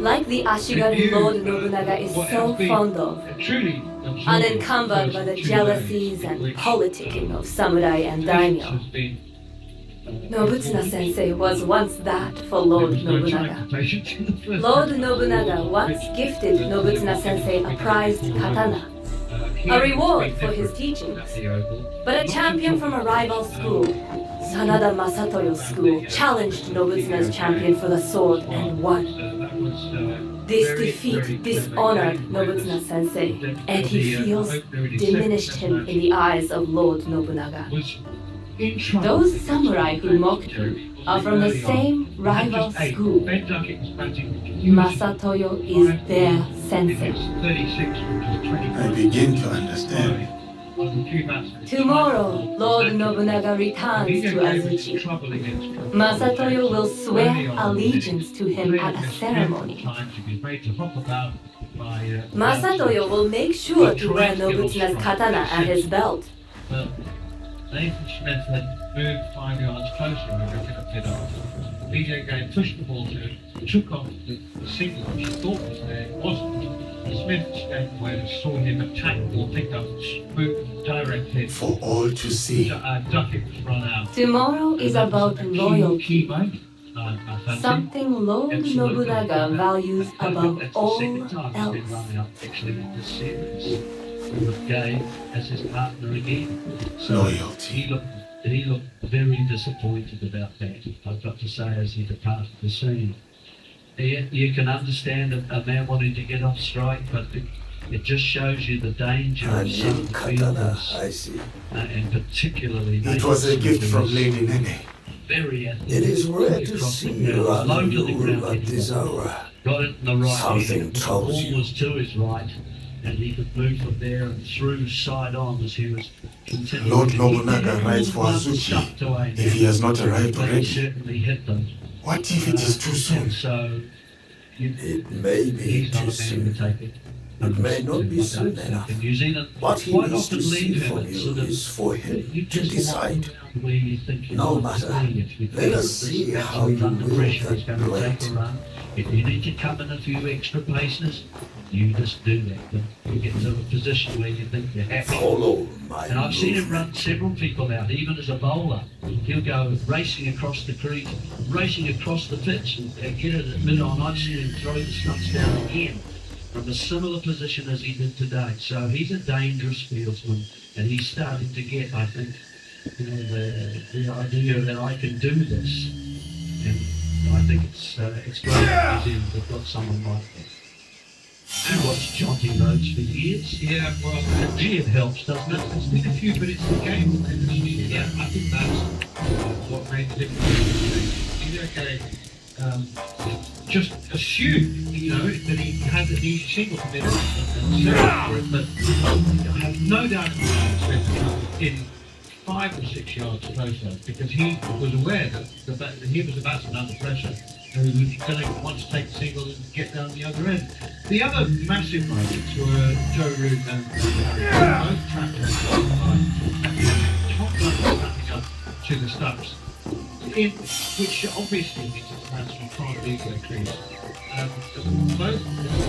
Like the Ashigari Lord Nobunaga is so fond of, unencumbered by the jealousies and politicking of samurai and daimyo. Nobutsuna Sensei was once that for Lord Nobunaga. Lord Nobunaga once gifted Nobutsuna Sensei a prized katana, a reward for his teachings. But a champion from a rival school, Sanada Masatoyo School, challenged Nobutsuna's champion for the sword and won. This defeat dishonored Nobutsuna Sensei, and he feels diminished him in the eyes of Lord Nobunaga. Those samurai who mocked him are from the same rival school. Masatoyo is their sensei. I begin to understand. Tomorrow, Lord Nobunaga returns to Azuchi. Masatoyo will swear allegiance to him at a ceremony. Masatoyo will make sure to wear Nobutsuna's katana at his belt. Nathan Smith had moved 5 yards closer and picked up. BJ Gay pushed the ball to him, took off the single which he thought was there, it wasn't. Smith stepped away and saw him attack the ball, picked up a smooth, direct hit. For all to see. Duckett was run out. Tomorrow is about loyalty. Something Lord Nobunaga values above all else. With Gay as his partner again. So loyalty. He looked very disappointed about that, I've got to say, as he departed the scene. You can understand a man wanting to get off strike, but it just shows you the danger of some of the fielders. I see. And particularly... It was a gift from Lady Nene. Very It is rare to see you low to the ground at this hour. Got it in the right Something hand. tells The you. ball was to his right, and he could move from there and through side on as he was continuing. Lord Nobunaga rides for Azuchi if he has not arrived But he already. certainly hit them. What if it is too soon? So It may be he's not too a man to soon. take it. It may not be soon enough. In New Zealand, What he quite needs to often see leave him from at you sort of- is for him you to just decide. walk where you think you No want to matter. be. If you Let feel us that see this how match is you under will pressure, that he's going to blade. take a run. If you need to come in a few extra paces, you just do that. But you get to a position where you think you're happy. Follow my And I've seen him movement. run several people out, even as a bowler. He'll go racing across the crease, racing across the pitch, and get it at mid-on. I've seen him throw the stumps down again from a similar position as he did today. So he's a dangerous fieldsman, and he's starting to get, I think, the idea that I can do this. And I think it's great that New Zealand have got someone like that. I watched Jonty Rhodes for years. Yeah, well, gee, it helps, doesn't it? It's been a few, but it's the game. Yeah, I think that's what made the difference. Okay, just assume, that he had an easy single for it, but I have no doubt in 5 or 6 yards closer, because he was aware that he was about to be under pressure. And he was going to want to take the single and get down the other end. The other massive moments were Joe Root and Harry, both trapped on top line up to the stumps, which obviously means it's a match from trying to leave their crease. Both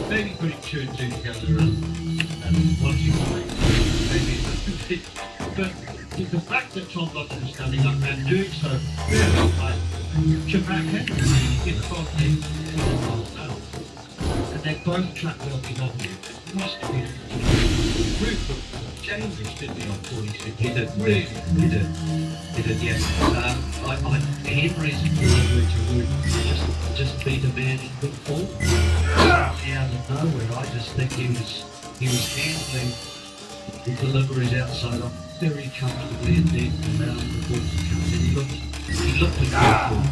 maybe putting 2 and 2 together and wanting to make maybe, but the fact that Tom Lodge is coming up and doing so really like Japan Henry in the bottom and they're both trapped well behind you. It must have been Root dangerous, didn't he, on 46? He did, really? He did, yes. Henry's delivery to Root just beat a man in good form. Out of nowhere, I just think he was handling the deliveries outside on very comfortably indeed around the ball. And he looked a good ball.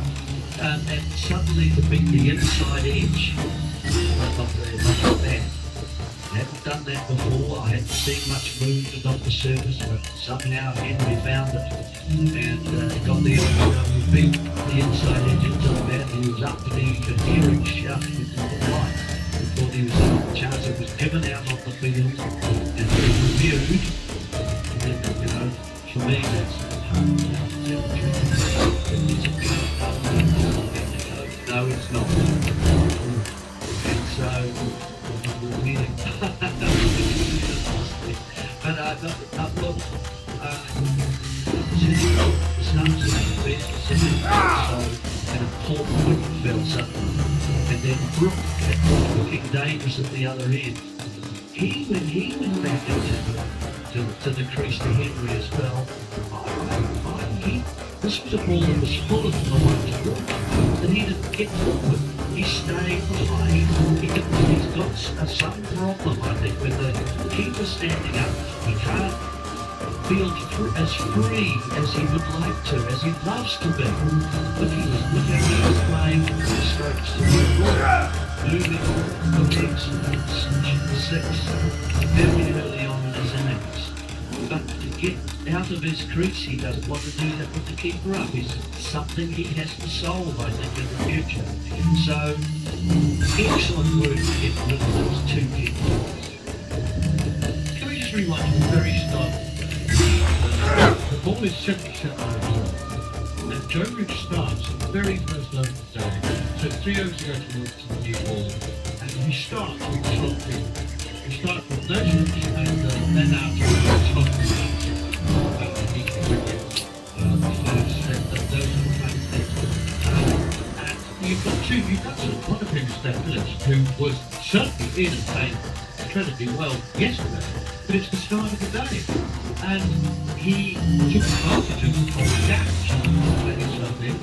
And suddenly to beat the inside edge of the bat. I hadn't done that before. I hadn't seen much movement off the surface, but somehow Henry found it and got the LBW, beat the inside edge into the bat. He was up and he could hear him shout into the light. He thought he was a chance. It was given out on the field and it was reviewed. And then, for me, that's 4 point belts up, and then Brook looking dangerous at the other end. When he went back to the crease to Henry as well, this was a ball that was full of the ones that he didn't get forward. He stayed behind. He's got some problem, I think, with the keeper standing up. He can't feel as free as he would like to, as he loves to be. Look how he was playing the strokes to the ball, moving the legs, 6, very early on in his innings. But to get out of his crease, he doesn't want to do that with the keeper up. It's something he has to solve, I think, in the future. So, excellent work to get rid of those 2 keepers. Can we just rewind to the very start? The ball is 77 miles and Joe Root starts at the very first over the day. So 3 overs to go to the new ball, and he starts with slot field. He starts with no switch, and then after slot field. You've got one of him, Steph Phillips, who was certainly in and playing incredibly well yesterday, but it's the start of the day, and he took advantage of the gaps that he's up in.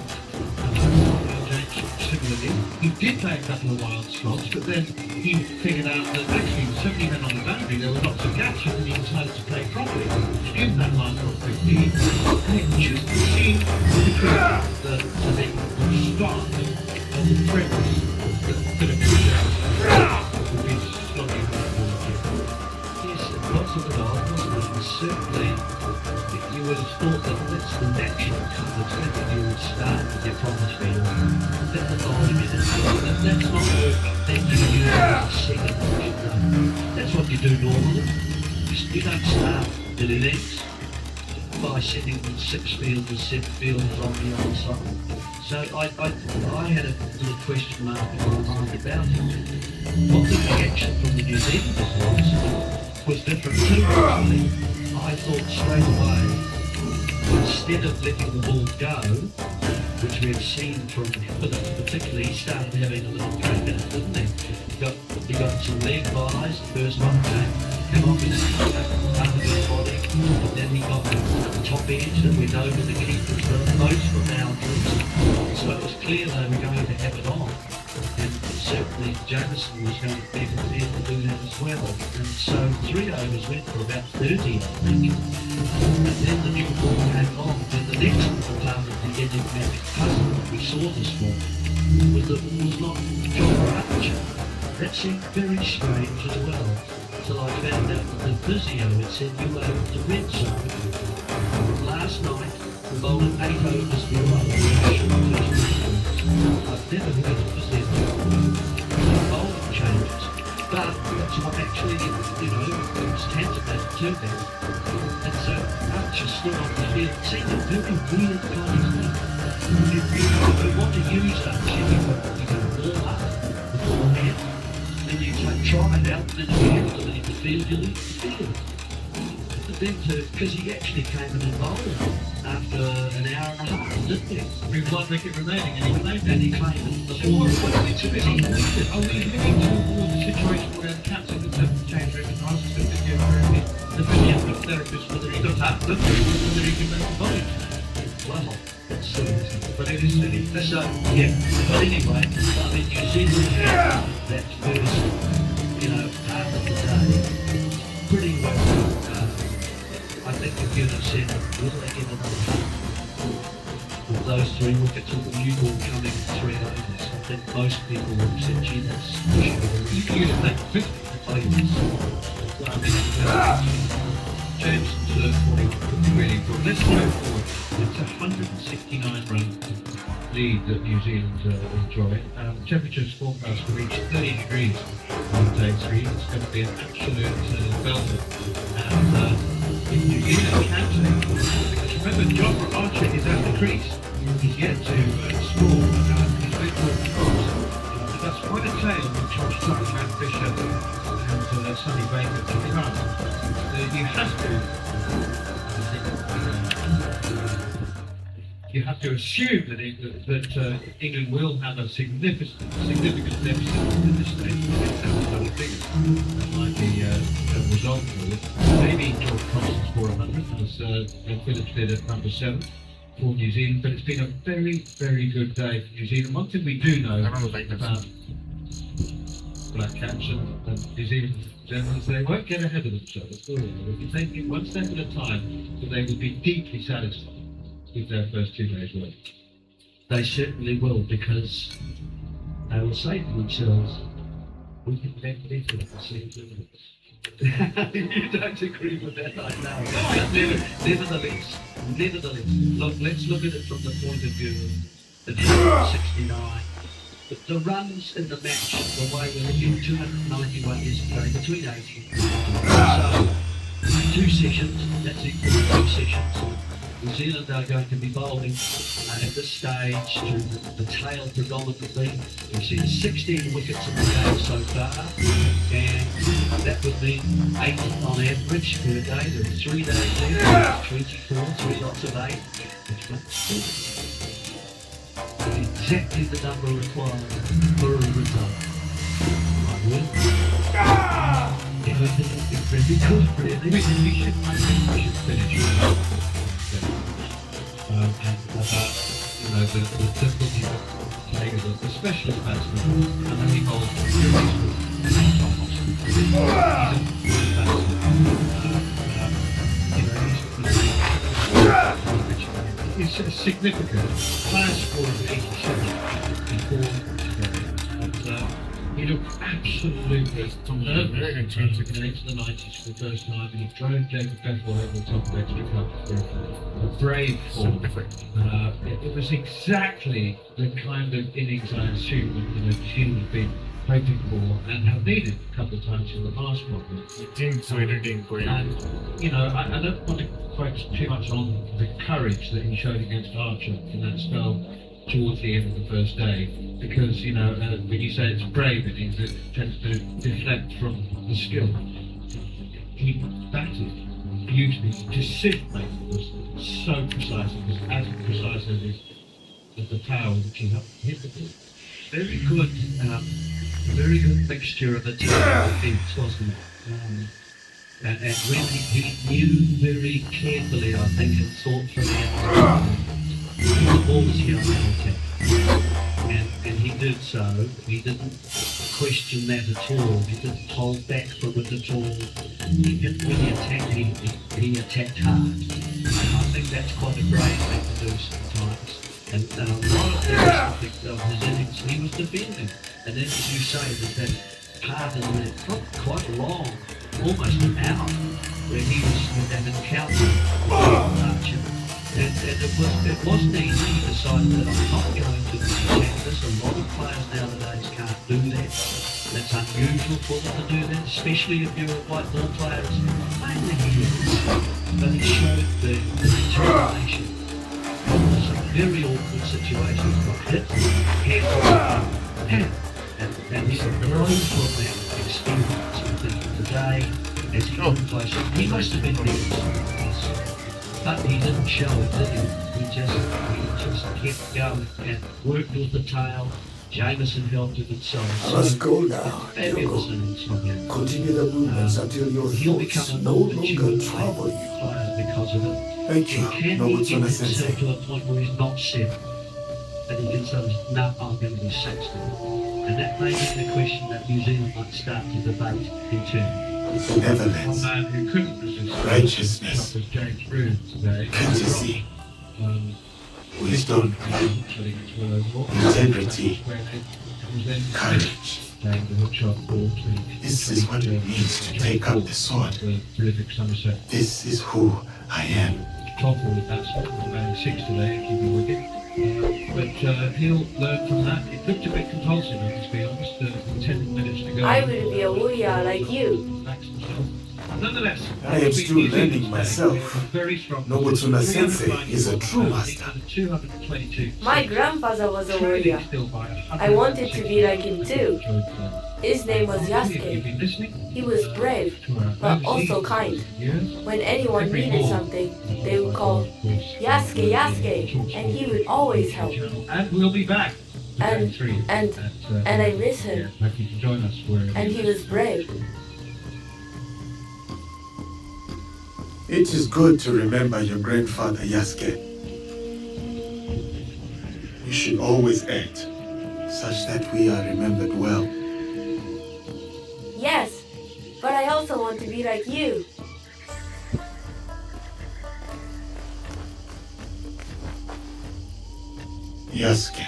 Similarly, he did play a couple of wild slots, but then he figured out that actually with 70 men on the boundary, there were lots of gaps, and he decided to play properly. In that line of 15, and it just seemed the start of the premise that Philip would be slogging the ball again. Yes, lots of it are, and certainly you would have thought that that's the natural coverage that you would start with your promise field. Then the bowling is that's not working. Then you use the second option. That's what you do normally. You don't start in innings by sitting with 6 fielders, 7 fielders on the other side. So I had a little question mark in my mind about it. What the reaction from the New Zealanders was different too. I thought straight away, instead of letting the ball go, which we have seen from Phillips particularly, he started having a little crack at it, didn't he? He got some leg buys, the first one came off his under his body, and then he got the top edge that we know with the keepers for most of the boundaries. So it was clear they were going to have it on, and certainly Jamieson was going to be prepared to do that as well. And so 3 overs went for about 30, I think. And then the new ball came on. Then the next part of the enigmatic puzzle that we saw this morning was that it was not John Archer. That seemed very strange as well. So I found out that the physio had said you were able to red zone. Last night, the bowler 8 overs below. I've never heard of physio bowling changes. But it's not actually, it's tantamount to that. And so Archer stood on the field. It seemed a very weird kind of thing. If you want to use Archer, you can warm up beforehand. Then you try it out, then if you have to leave the field, you leave the field. But then because he actually came in and bowled after an hour and a half, didn't he? He was like wicket remaining, and he remained And he claimed it before. It's a bit unfortunate. Are we looking toward the situation where the captain of the change room and asks the physiotherapy, the physiotherapist, whether he got up, whether he can make the body? Well, that's silly. But it is silly. So, yeah. But anyway, I mean, New Zealand had that first, part of the day pretty well done. I think if you'd have said, will they get another with those 3 wickets with the new ball coming 3 overs, I think most people would have said, gee, that's you'd have taken 50. James to 41, really good. Let's move forward. It's a 169 run lead that New Zealand enjoy. Temperatures forecast to reach 30 degrees on day 3. It's going to be an absolute belter. And in New Zealand can take, because remember, John Archer is at the crease. He's yet to score. He's been called cross. But that's quite a tale with Josh Tuck, Matt Fisher, and Sonny Baker to come. You have to. you have to assume that England will have a significant deficit in this stage. That might be a result for it. Maybe George Thompson's 400, as Phillips did at number 7 for New Zealand, but it's been a very, very good day for New Zealand. One thing we do know about Black Caps and New Zealand is they won't get ahead of themselves. If you take it one step at a time, that they will be deeply satisfied with their first 2 days' work. They certainly will, because they will say to themselves, we can bet better than the Sea Limits. You don't agree with that, I know. Nevertheless, look, let's look at it from the point of view of the 269. The runs in the match, the way we're looking 291 yesterday, between 80 and 90. So, 2 sessions, that's equal to 2 sessions. New Zealand are going to be bowling at this stage to the tail predominantly. We've seen 16 wickets in the game so far, and that would mean 8 on average per day. There are 3 days there, 24, 3 lots of 8. Exactly the number required for a result. It's very good, really. We should finish. And the difficulty of playing as a specialist batsman, and then he bowls it's significant. Highest score of 87 before today. And he looked absolutely nervous into the 90s for the first time, and he drove David Bethel over the top of extra cup for a brave form. It was exactly the kind of innings I assumed that the team had been hoping for and have needed a couple of times in the past problem. And, you know, I don't want to focus too much on the courage that he showed against Archer in that spell towards the end of the first day, because, you know, when you say it's brave innings, it tends to deflect from the skill. He batted beautifully. Decision making was so precise. It was as precise as the power which he hit the ball. Very good mixture of the two defence, wasn't it? And when he knew very carefully, I think, and thought from the outside, the ball was here on the attack. And he did so. He didn't question that at all. He didn't hold back from it at all. When he attacked, he attacked hard. And I think that's quite a brave thing to do sometimes. And a lot of the rest of his innings, he was defending. And then, as you say, there's that part in there, quite long, almost an hour, where he was with that encounter with Archer. And it wasn't easy. He decided that I'm not going to attack this. A lot of players nowadays can't do that. That's unusual for them to do that, especially if you're a white ball player. Mainly he is. But he showed the determination. Some very awkward situations got hit, and he grown from that experience. I think today, as he got closer, he must have been nervous, but he didn't show it, did he? He just kept going and worked with the tail. Jameson helped him and so on. Let's go now. Fabulous innings from him. Continue the movements until your thoughts no longer trouble you. Because of it. Thank you, Can he get Nobutsuna himself Sensei. to a point where he's not 7, and he can say, no, I'm going to be 60. And that may be the question that New Zealand might start to debate in turn. Benevolence, One man who couldn't resist righteousness, was James Root today. courtesy, wisdom, integrity, courage. This is what it means to take up the sword. This is who I am. Topple with that sort of batting 6 today, keeping wicket. But he'll learn from that. It looked a bit compulsive, to be honest. 10 minutes to go. I will be a warrior like you. Backs himself. Nonetheless, I am still learning myself. very strong. Nobutuna Sensei is a true master. 222. My grandfather was a warrior. I wanted to be like him too. His name was Yasuke. He was brave, but also kind. When anyone needed something, they would call Yasuke, Yasuke, and he would always help. And we'll be back. And I miss him. And he was brave. It is good to remember your grandfather, Yasuke. We should always act such that we are remembered well. Yes, but I also want to be like you. Yasuke.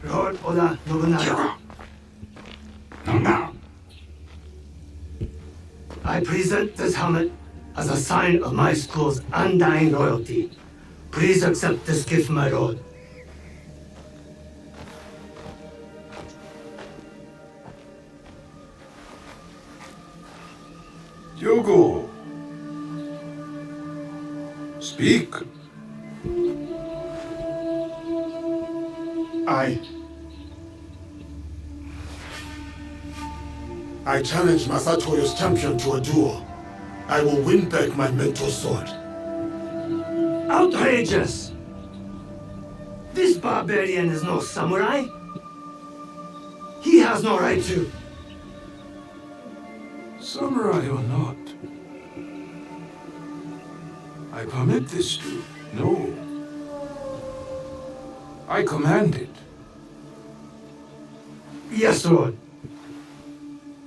Lord Oda Nobunaga. I present this helmet as a sign of my school's undying loyalty. Please accept this gift, my lord. Yogo. Speak. I challenge Masatoyo's champion to a duel. I will win back my mentor's sword. Outrageous! This barbarian is no samurai. He has no right to. Samurai or not, I permit this to. No. I command it. Yes, Lord.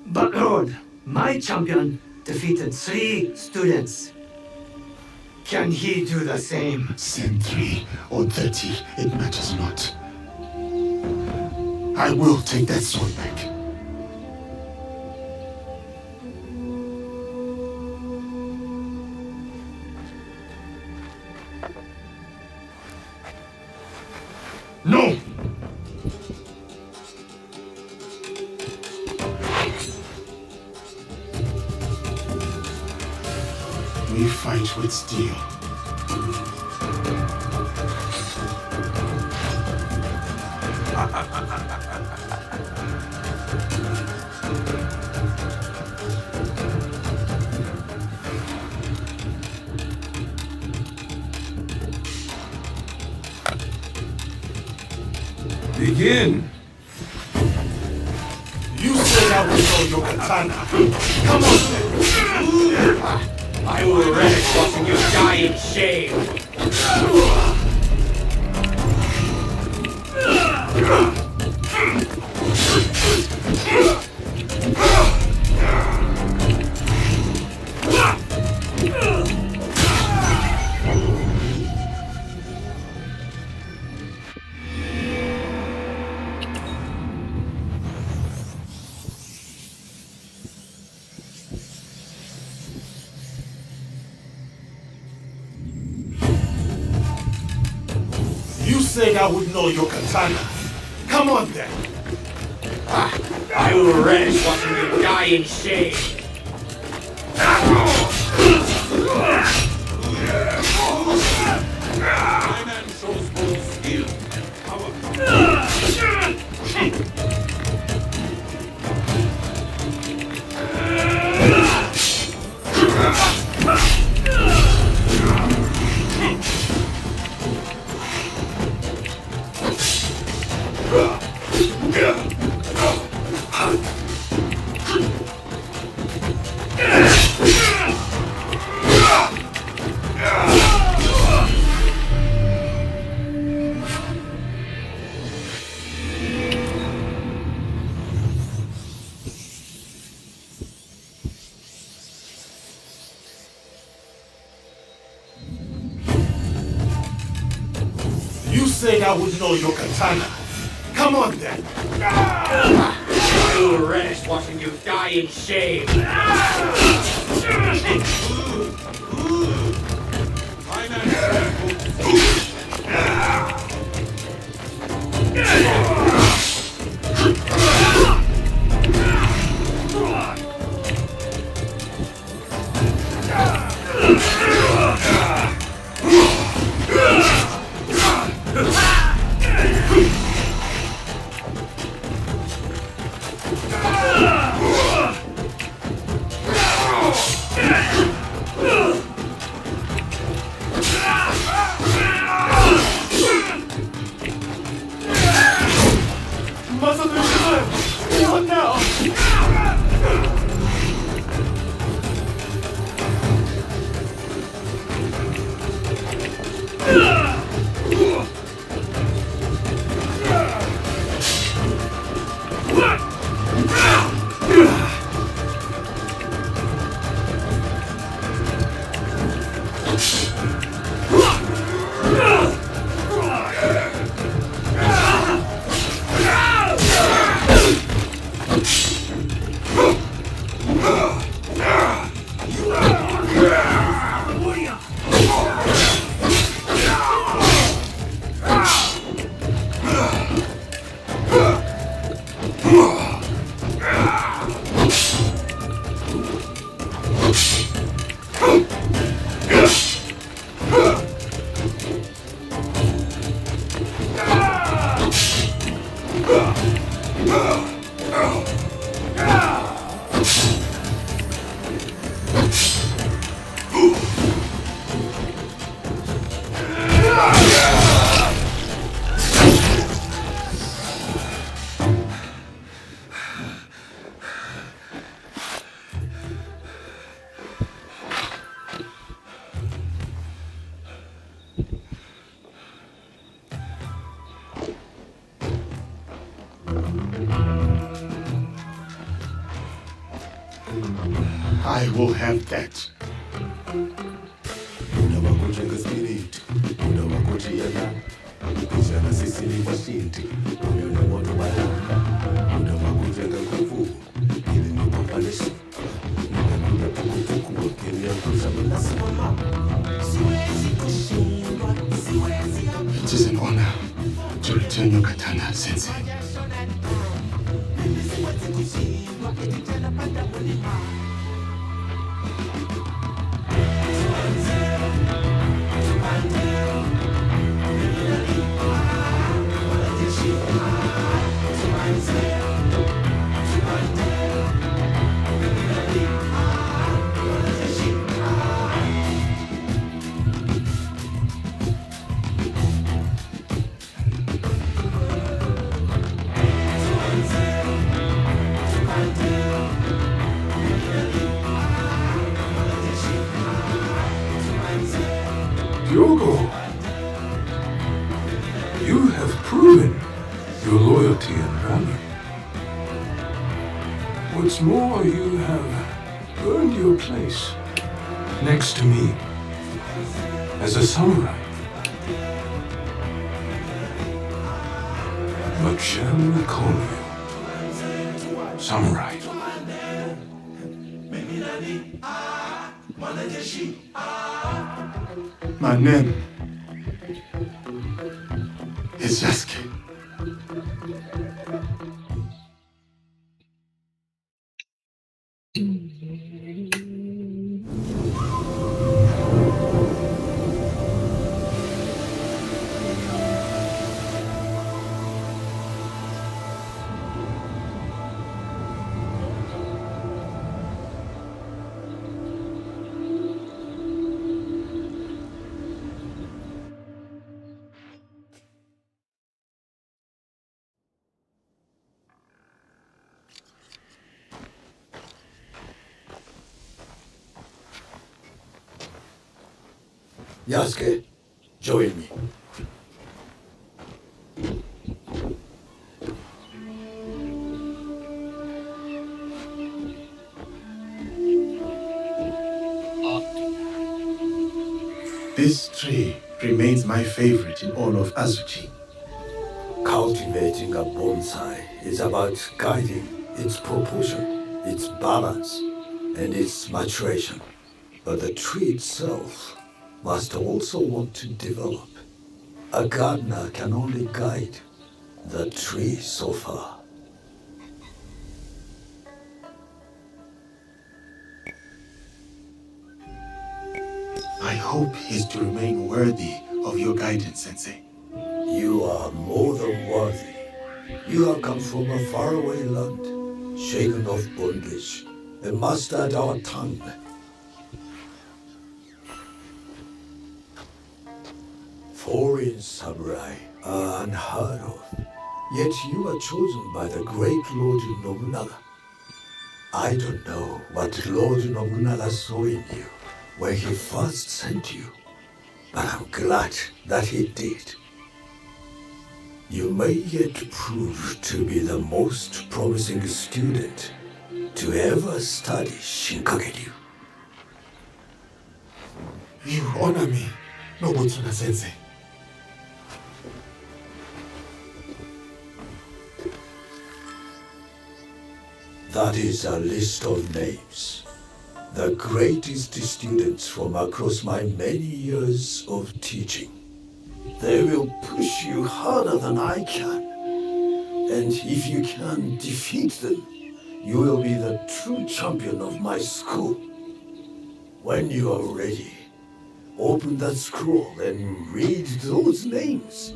But, Lord, my champion defeated 3 students. Can he do the same? Send 3 or 30, it matters not. I will take that sword back. No! We fight with steel. Begin. You said I would know your katana. Come on then. I will relish watching you die in shame. You said I would know your katana. Come on then. I will relish watching you die in shame. My man shows both skill and power. You said I would know your katana. Come on then. I will relish watching you die in shame. What now? I will have that. It is an honor to return your katana, Sensei. Diogo, you have proven your loyalty and valor. What's more, you have earned your place next to me as a samurai. But shall we call you samurai? My name is Yasuke. Yasuke, join me. This tree remains my favorite in all of Azuchi. Cultivating a bonsai is about guiding its proportion, its balance, and its maturation. But the tree itself must also want to develop. A gardener can only guide the tree so far. I hope he's to remain worthy of your guidance, Sensei. You are more than worthy. You have come from a faraway land, shaken of bondage, and mastered our tongue. Foreign samurai are unheard of, yet you are chosen by the great Lord Nobunaga. I don't know what Lord Nobunaga saw in you when he first sent you, but I'm glad that he did. You may yet prove to be the most promising student to ever study Shinkagekyo. You honor me, Nobutsuna Sensei. That is a list of names. The greatest students from across my many years of teaching. They will push you harder than I can. And if you can defeat them, you will be the true champion of my school. When you are ready, open that scroll and read those names.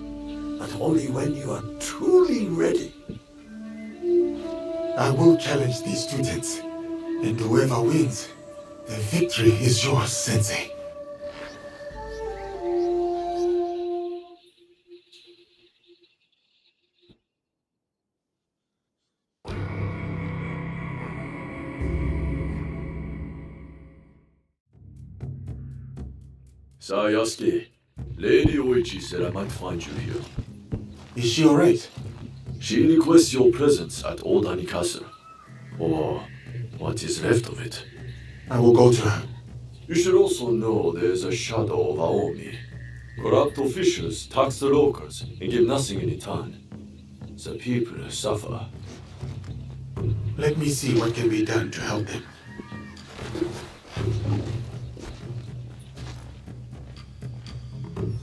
But only when you are truly ready. I will challenge these students, and whoever wins, the victory is yours, Sensei. Yasuke, Lady Oichi said I might find you here. Is she alright? She requests your presence at Odani Castle. Or what is left of it. I will go to her. You should also know there's a shadow of Aomi. Corrupt officials tax the locals and give nothing in return. The people suffer. Let me see what can be done to help them.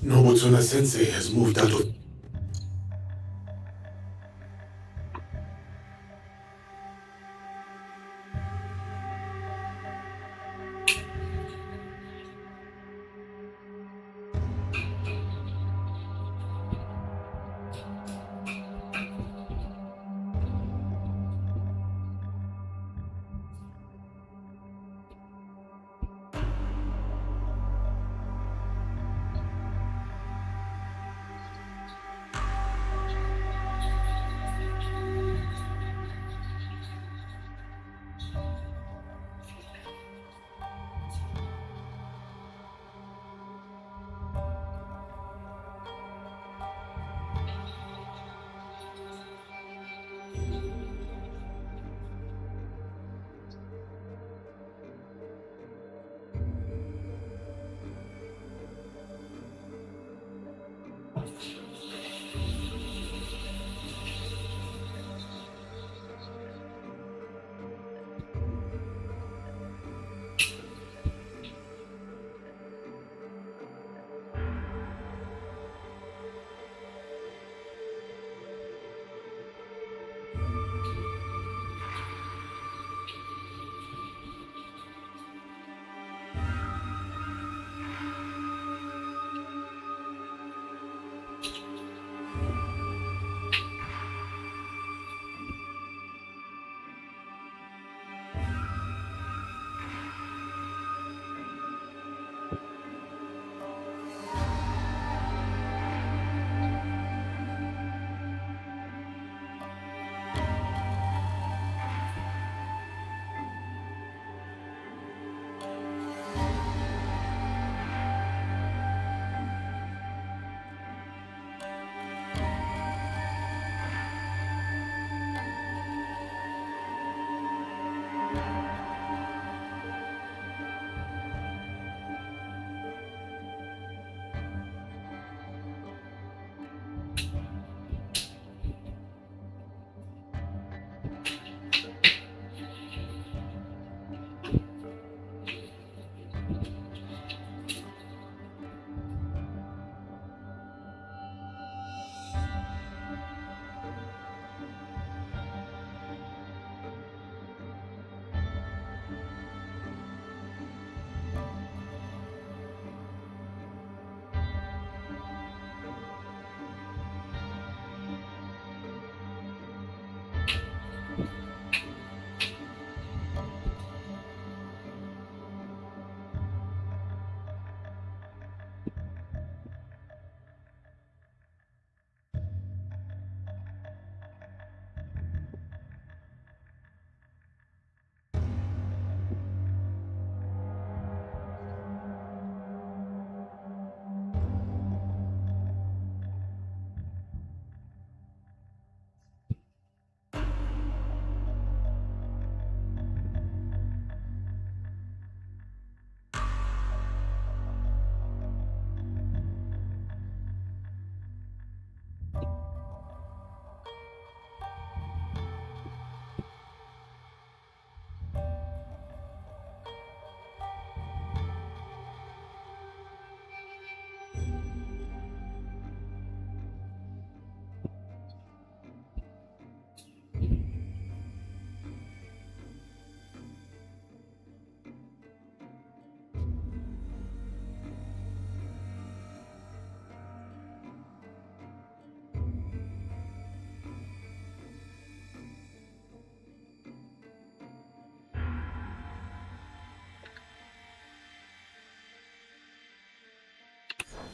Nobutsuna Sensei has moved out of...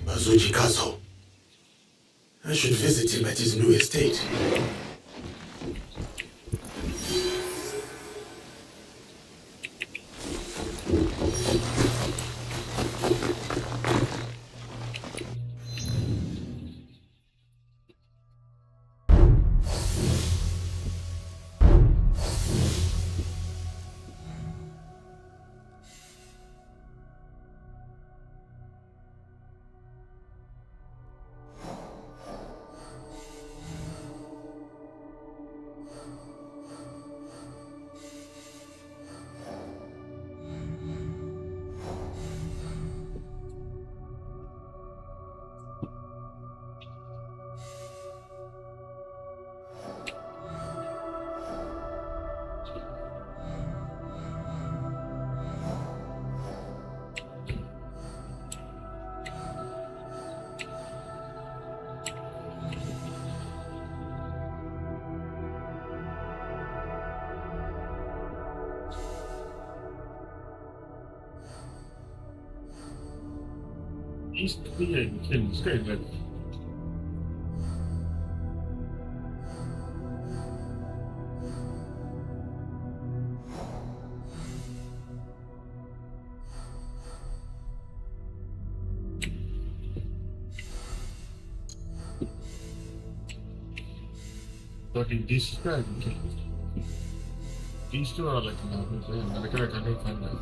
Azuchi Kazo. I should visit him at his new estate. He's clearing things good, but these guys, these two are like I can't find them.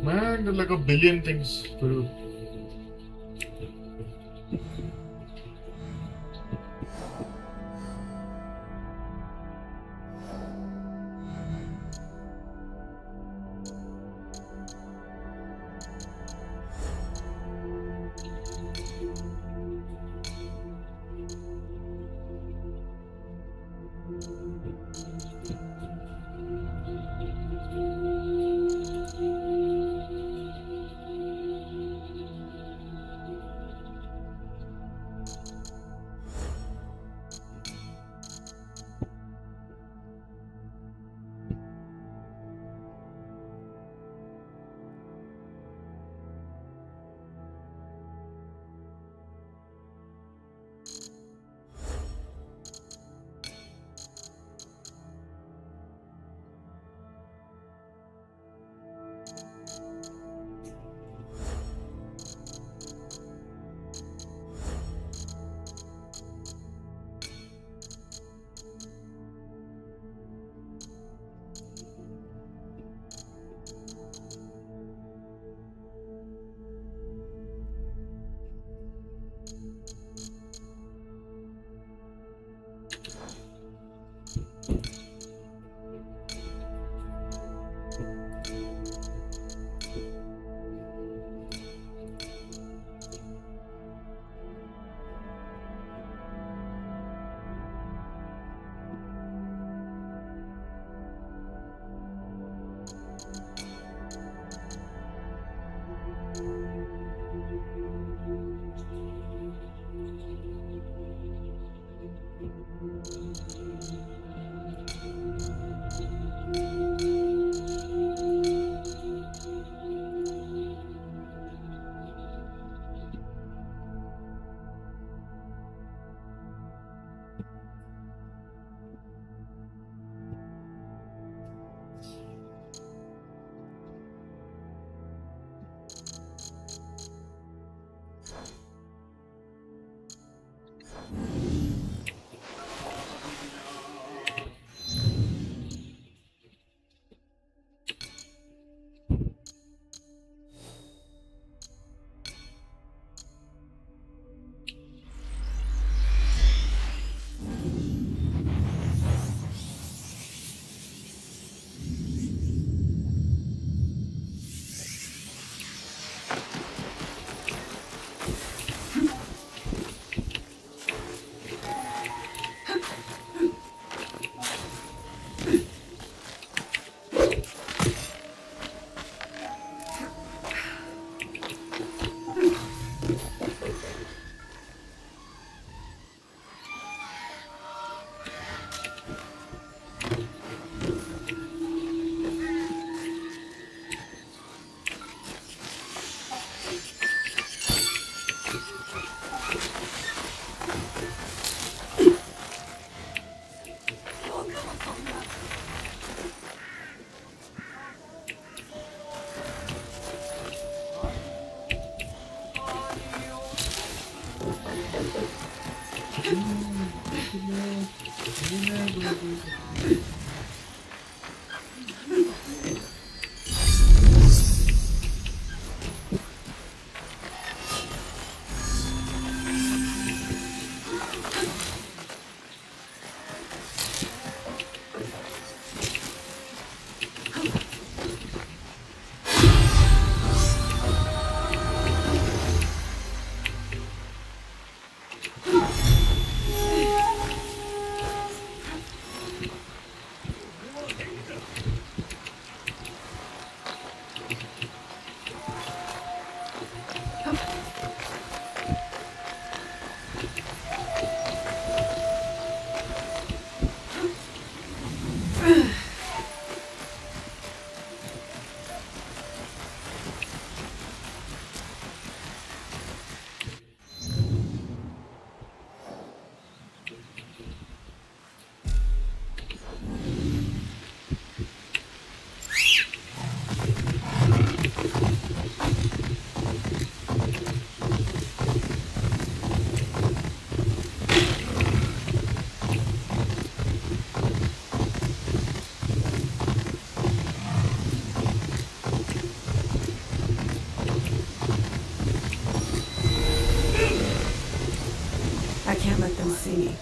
Man, there's like a billion things to do. I can't let them see me.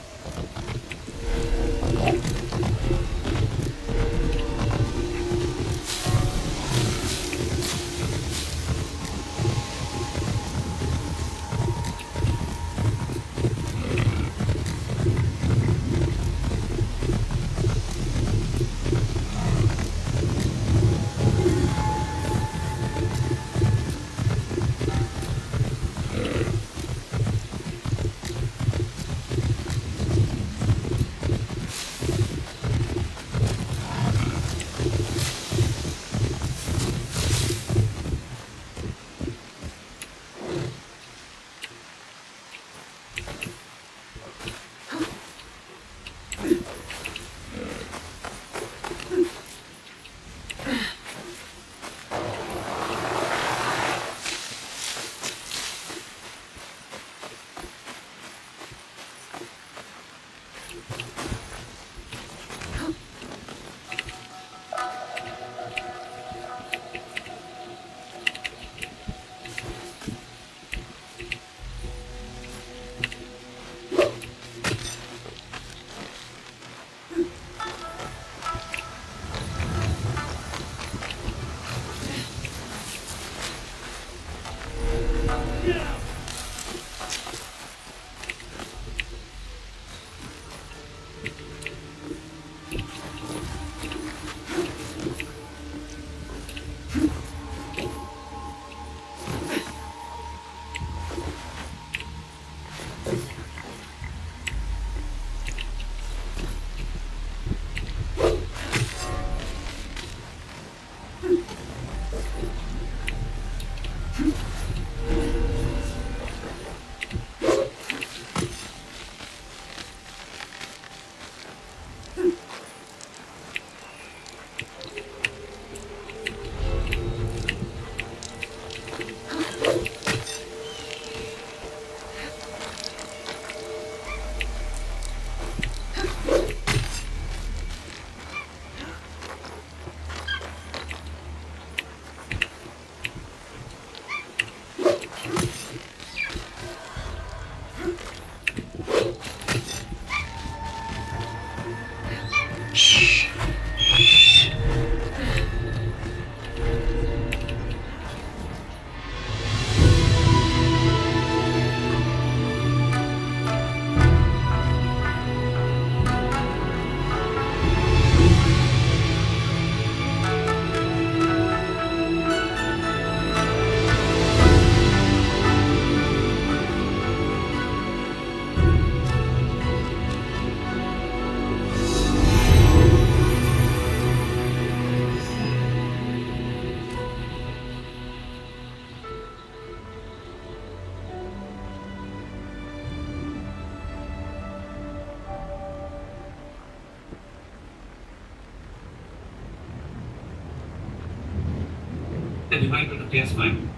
And you might go to PS5.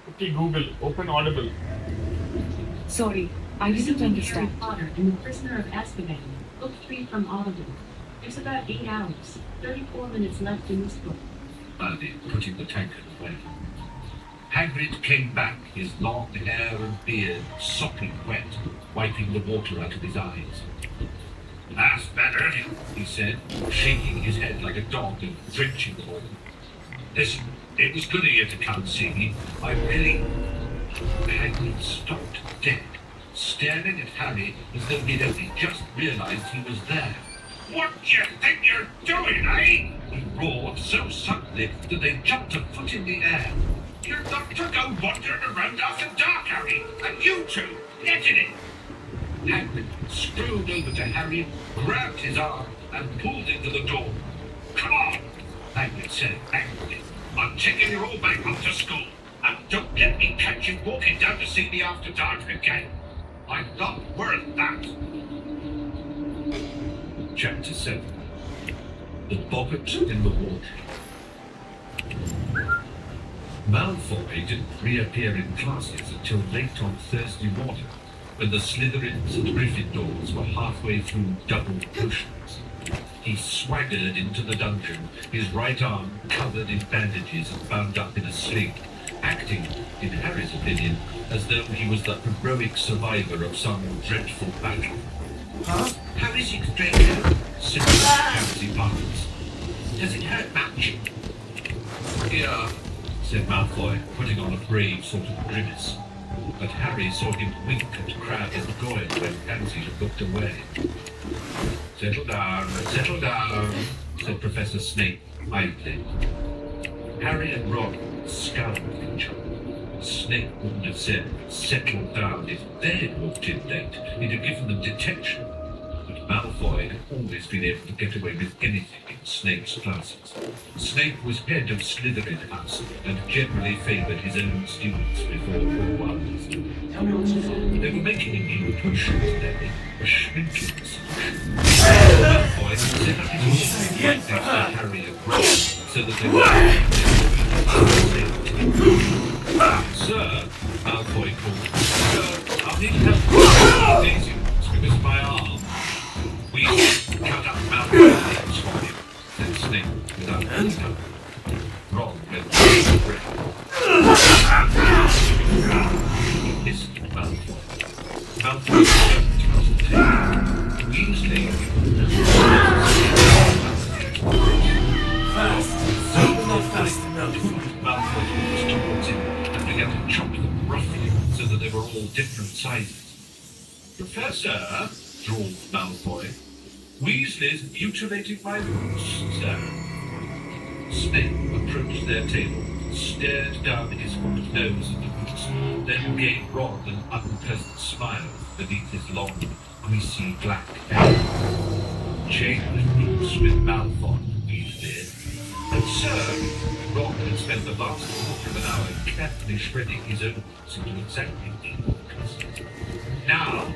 Okay, Google, open Audible. Sorry, I didn't understand. Harry Potter and the Prisoner of Azkaban, book 3 from Audible. There's about 8 hours, 34 minutes left in this book. Barney putting the tankard away. Hagrid came back, his long hair and beard sopping wet, wiping the water out of his eyes. That's better, he said, shaking his head like a dog and drenching the water. Listen, it was good of you to come see me. I really... Hagrid stopped dead, staring at Harry as though he'd only just realized he was there. What do you think you're doing, eh? He roared so suddenly that they jumped a foot in the air. You're not to go wandering around after dark, Harry, and you two, get in it. Hagrid strode over to Harry, grabbed his arm, and pulled him to the door. Come on, Hagrid said angrily. I'm taking you all back up to school, and don't let me catch you walking down to see me after dark again. I'm not worth that. Chapter 7. The Boggart in the Water. Malfoy didn't reappear in classes until late on Thursday morning, when the Slytherins and Gryffindors were halfway through double potions. He swaggered into the dungeon, his right arm covered in bandages and bound up in a sling, acting, in Harry's opinion, as though he was the heroic survivor of some dreadful battle. Huh? How is it, Draco? Said Pansy Barnes. Does it hurt much? Yeah, said Malfoy, putting on a brave sort of grimace. But Harry saw him wink at Crabbe and Goyle when Pansy had looked away. Settle down, said Professor Snape, mildly. Harry and Ron scowled at each other. Snape wouldn't have said, settle down, if they had walked in late. He'd have given them detention. But Malfoy had always been able to get away with anything in Snape's classes. Snape was head of Slytherin House and generally favoured his own students before all others. They were making a new potion today, a shrinking solution. Malfoy set up his own right next to Harry and Ron, so that they were Sir, Malfoy called. Sir, I'll need help with these units because of my arm. We cut up Malfoy's for him, said Snape without any help. Ron went to the breath. He hissed at Malfoy. Malfoy jumped across the table. Weasley fast enough. Malfoy was towards him and began to chop them roughly so that they were all different sizes. Professor, drawled Malfoy, Weasley's mutilating my roots, sir. Snape approached their table, stared down his hooked nose at the roots, then gave Ron an unpleasant smile beneath his long, greasy black hair. Change roots with Malfoy, Weasley. And sir, Ron had spent the last quarter of an hour carefully shredding his own roots into exactly equal pieces. Now,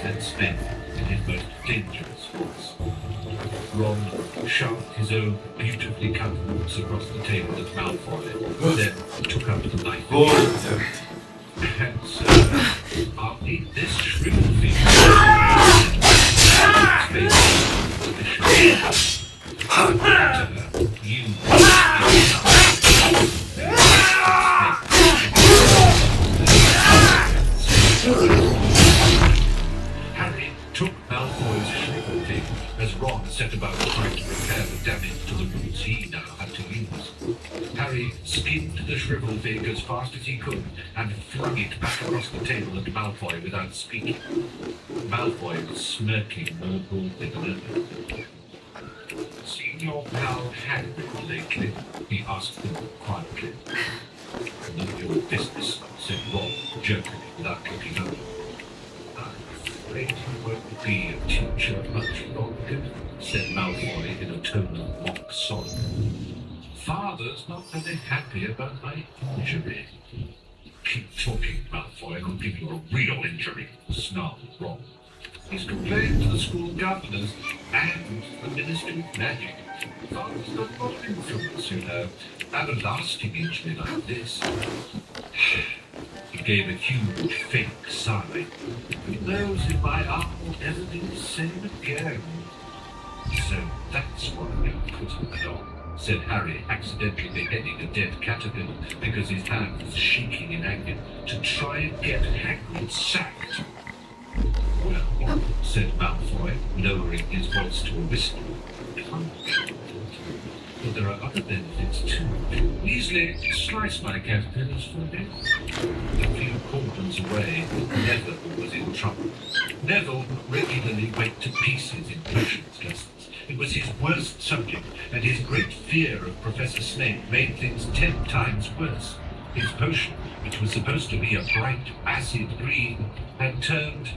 said Snape in his most dangerous voice. Ron shoved his own beautifully cut roots across the table at Malfoy, then took up the knife. And sir, I'll eat this shrimp for you. Harry took Malfoy's shriveled thing as Ron set about trying to repair the damage to the roots he now had to use. Harry skinned the the shriveled fig as fast as he could and flung it back across the table at Malfoy without speaking. Malfoy was smirking more broadly than ever. "Seen your pal Hagrid lately?" he asked them quietly. "None of your business," said Ron, jokingly, without looking up. "I'm afraid you won't be a teacher much longer," said Malfoy in a tone of mock sorrow. "Father's not very happy about my injury." "Keep talking, Malfoy, and I'll give you a real injury," snarled Ron. "He's complained to the school governors and the Ministry of Magic. Father's got a lot of influence, you know, and a lasting injury like this." He gave a huge, fake sigh. "Who knows if my arm will ever be the same again." "So that's why you put it on," said Harry, accidentally beheading a dead caterpillar because his hand was shaking in anger, "to try and get Hagrid sacked." "Well," said Malfoy, lowering his voice to a whisper, "but there are other benefits too. Weasley, slice my caterpillars for me." A few cordons away, Neville was in trouble. Neville regularly went to pieces in potions lessons. It was his worst subject, and his great fear of Professor Snape made things 10 times worse. His potion, which was supposed to be a bright, acid green, had turned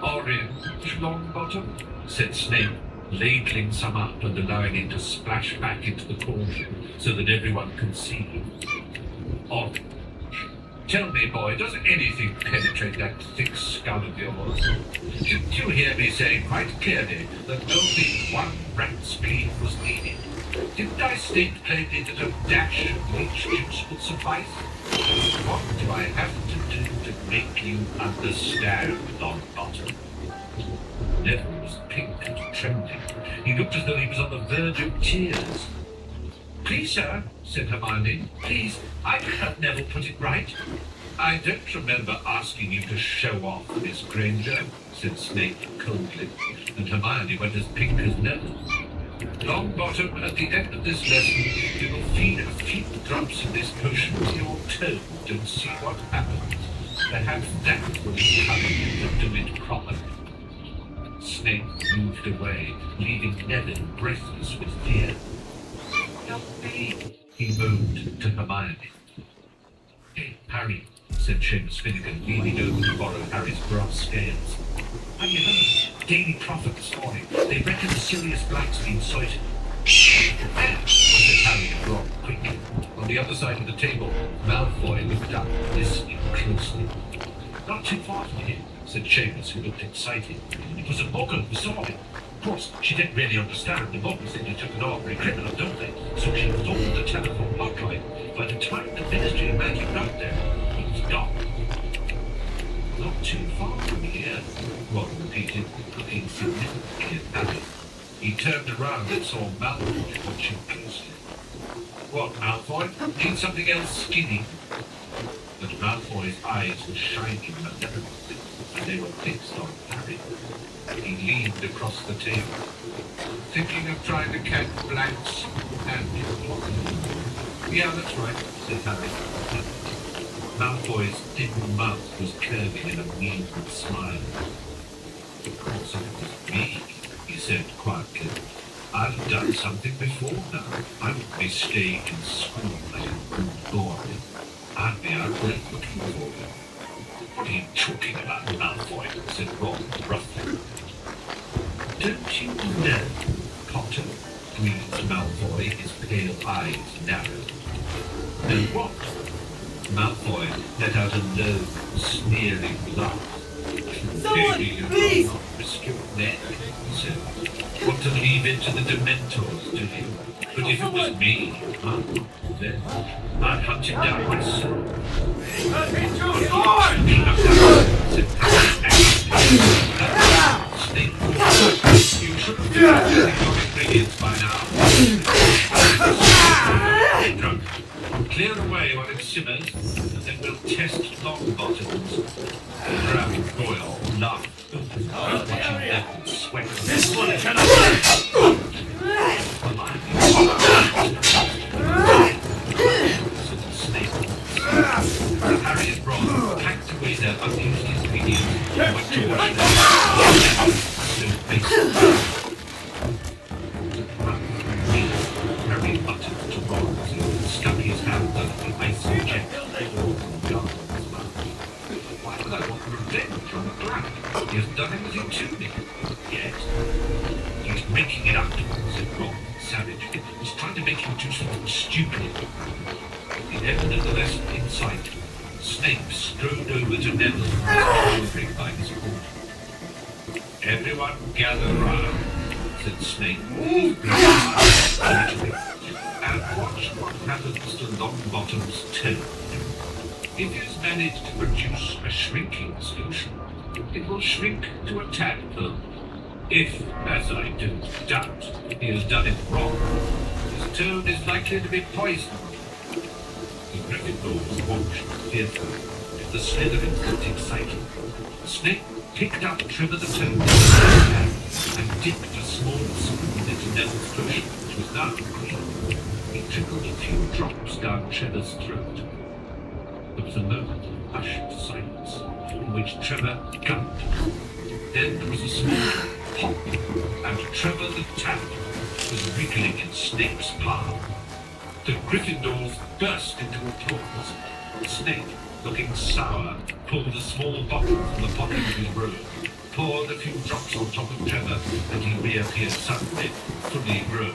orange, Longbottom, said Snape, labeling some up and allowing it to splash back into the cauldron so that everyone could see. "Orange. Tell me, boy, does anything penetrate that thick skull of yours? Didn't you hear me say quite clearly that only one rat spleen was needed? Didn't I state plainly that a dash of leech juice would suffice? What do I have to do to make you understand, Longbottom?" Neville was pink and trembling. He looked as though he was on the verge of tears. "Please, sir," said Hermione, "please, I can help Neville put it right." "I don't remember asking you to show off, Miss Granger," said Snape coldly, and Hermione went as pink as Neville. "Longbottom, at the end of this lesson, you will feed a few drops of this potion to your toad and see what happens. Perhaps that will encourage you to do it properly." Snape moved away, leaving Neville breathless with fear. "Help me," he moaned to Hermione. "Hey, Harry," said Seamus Finnegan, leaning over to borrow Harry's brass scales. "Have you heard? Daily Prophet this morning. They reckon Sirius Black's been sighted." "There," said Harry and Ron quickly. On the other side of the table, Malfoy looked up, listening closely. "Not too far from here," said Seamus, who looked excited. "It was a muggle who saw him. Of course, she didn't really understand. The muggles think you took an ordinary criminal, don't they? So she phoned the telephone hotline. By the time the Ministry of Magic got there, he was gone." "Not too far from here," Ron repeated, looking significantly at Harry. He turned around and saw Malfoy watching closely. "What, Malfoy? Need something else skinny?" But Malfoy's eyes were shining malevolently, and they were fixed on Harry. He leaned across the table. "Thinking of trying to catch blanks and "Yeah, that's right," said Harry. Malfoy's thin mouth was curving in a mean smile. "Of course, if it was me," he said quietly, "I'd have done something before now. I wouldn't be staying in school like a good boy. I'd be out there looking for you." "What are you talking about, Malfoy?" said Ron roughly. "Don't you know, Potter?" breathed Malfoy, his pale eyes narrowed. "Know what?" Malfoy let out a low, sneering laugh. "Maybe you'll not risk your neck," he said. "Want to leave it to the Dementors, do you? But if it was me, then I'd hunt him down myself." "You should have been your ingredients by now." "Drunk. Clear away while it simmers, and then we'll test Longbottoms." Brown Royal laughed, watching Neville sweat. "This one cannot from the ground. He hasn't done anything to me yet. He's making it up, said Ron, savage. He's trying to make you do something stupid. At the end of the lesson in sight, Snape strode over to Neville, delivering by his order. Everyone gather round, said Snape, and watch what happens to Longbottom's toad. If he has managed to produce a shrinking solution, it will shrink to a tadpole. If, as I don't doubt, he has done it wrong, his toad is likely to be poisoned. The Gryffindors watched fearfully. The Slytherins looked excited. Snape picked up Trevor the Toad in his hand and dipped a small spoon into Neville's potion, which was now green. He trickled a few drops down Trevor's throat. There was a moment of hushed silence, in which Trevor gulped. Then there was a small pop, and Trevor the Tadpole was wriggling in Snape's palm. The Gryffindors burst into applause. Snape, looking sour, pulled a small bottle from the pocket of his robe, poured a few drops on top of Trevor, and he reappeared suddenly, fully grown.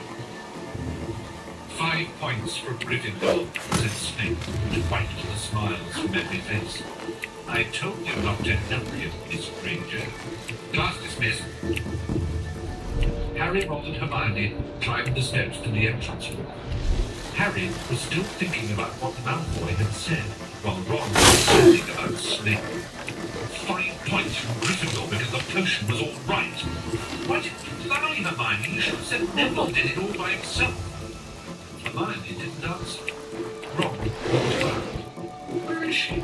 5 points for Gryffindor, said Snape, and wiped the smiles from every face. I told you not to help him, Miss Granger. Class dismissed. Harry, Ron, and Hermione climbed the steps to the entrance hall. Harry was still thinking about what Malfoy had said, while Ron was thinking about Snape. 5 points from Gryffindor because the potion was all right. Why didn't you lie, Hermione? You should have said Neville did it all by himself. Hermione didn't answer. Ron looked around. Where is she?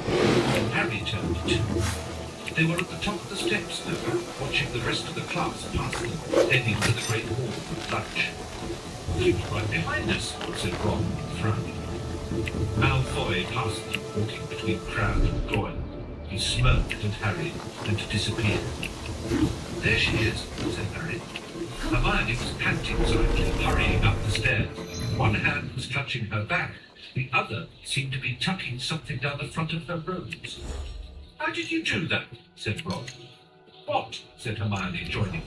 Harry turned too. They were at the top of the steps now, watching the rest of the class pass them, heading to the Great Hall for lunch. She was right behind us, said Ron, frowning. Malfoy passed them, walking between Crabbe and Goyle. He smirked at Harry and disappeared. There she is, said Harry. Hermione was panting slightly, hurrying up the stairs. One hand was clutching her back, the other seemed to be tucking something down the front of her robes. How did you do that? Said Ron. What? Said Hermione, joining.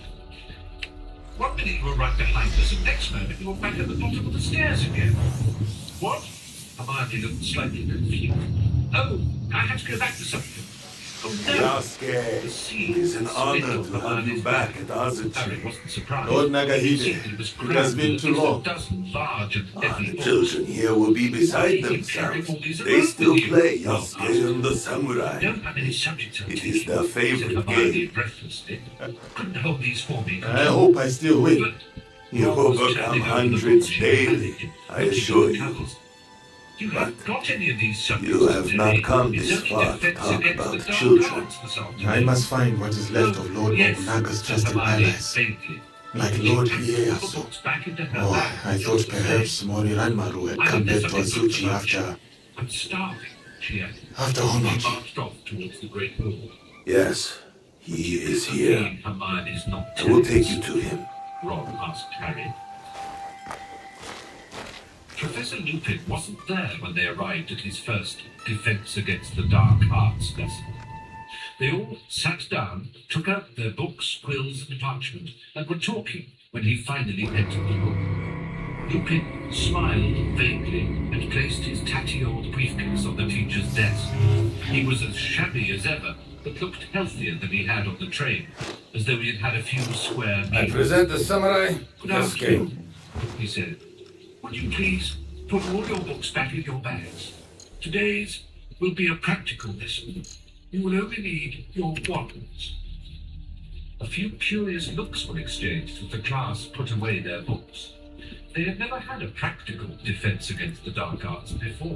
1 minute you were right behind us, and next moment you were back at the bottom of the stairs again. What? Hermione looked slightly confused. Oh, I had to go back to something. Oh no! Yasuke, it is an honor to have you back at Azuchi. Harry wasn't surprised. Lord Nagahide, it has been too long. The children here will be beside themselves. They still play Yasuke and the Samurai. It is their favorite game. Couldn't hold these for me. I hope I still win. You overcome hundreds daily, I assure you. You haven't got any of these subjects. You have not come this far to talk about children. I must find what is left of Lord Nobunaga's trusted allies, like Lord Ieyasu. Oh, I thought perhaps Mori Ranmaru had come back to Azuchi after... I'm starving, she added. After Honor. She marched off towards the Great Hall. Yes, he is here. Hermione's not I will take you to him. Ron asked Harry. Professor Lupin wasn't there when they arrived at his first Defense Against the Dark Arts lesson. They all sat down, took out their books, quills, and parchment, and were talking when he finally entered the room. Lupin smiled vaguely and placed his tatty old briefcase on the teacher's desk. He was as shabby as ever, but looked healthier than he had on the train, as though he had had a few square meals. I present the samurai. Good afternoon, he said. Would you please put all your books back in your bags? Today's will be a practical lesson. You will only need your wands. A few curious looks were exchanged as the class put away their books. They had never had a practical defense against the dark arts before.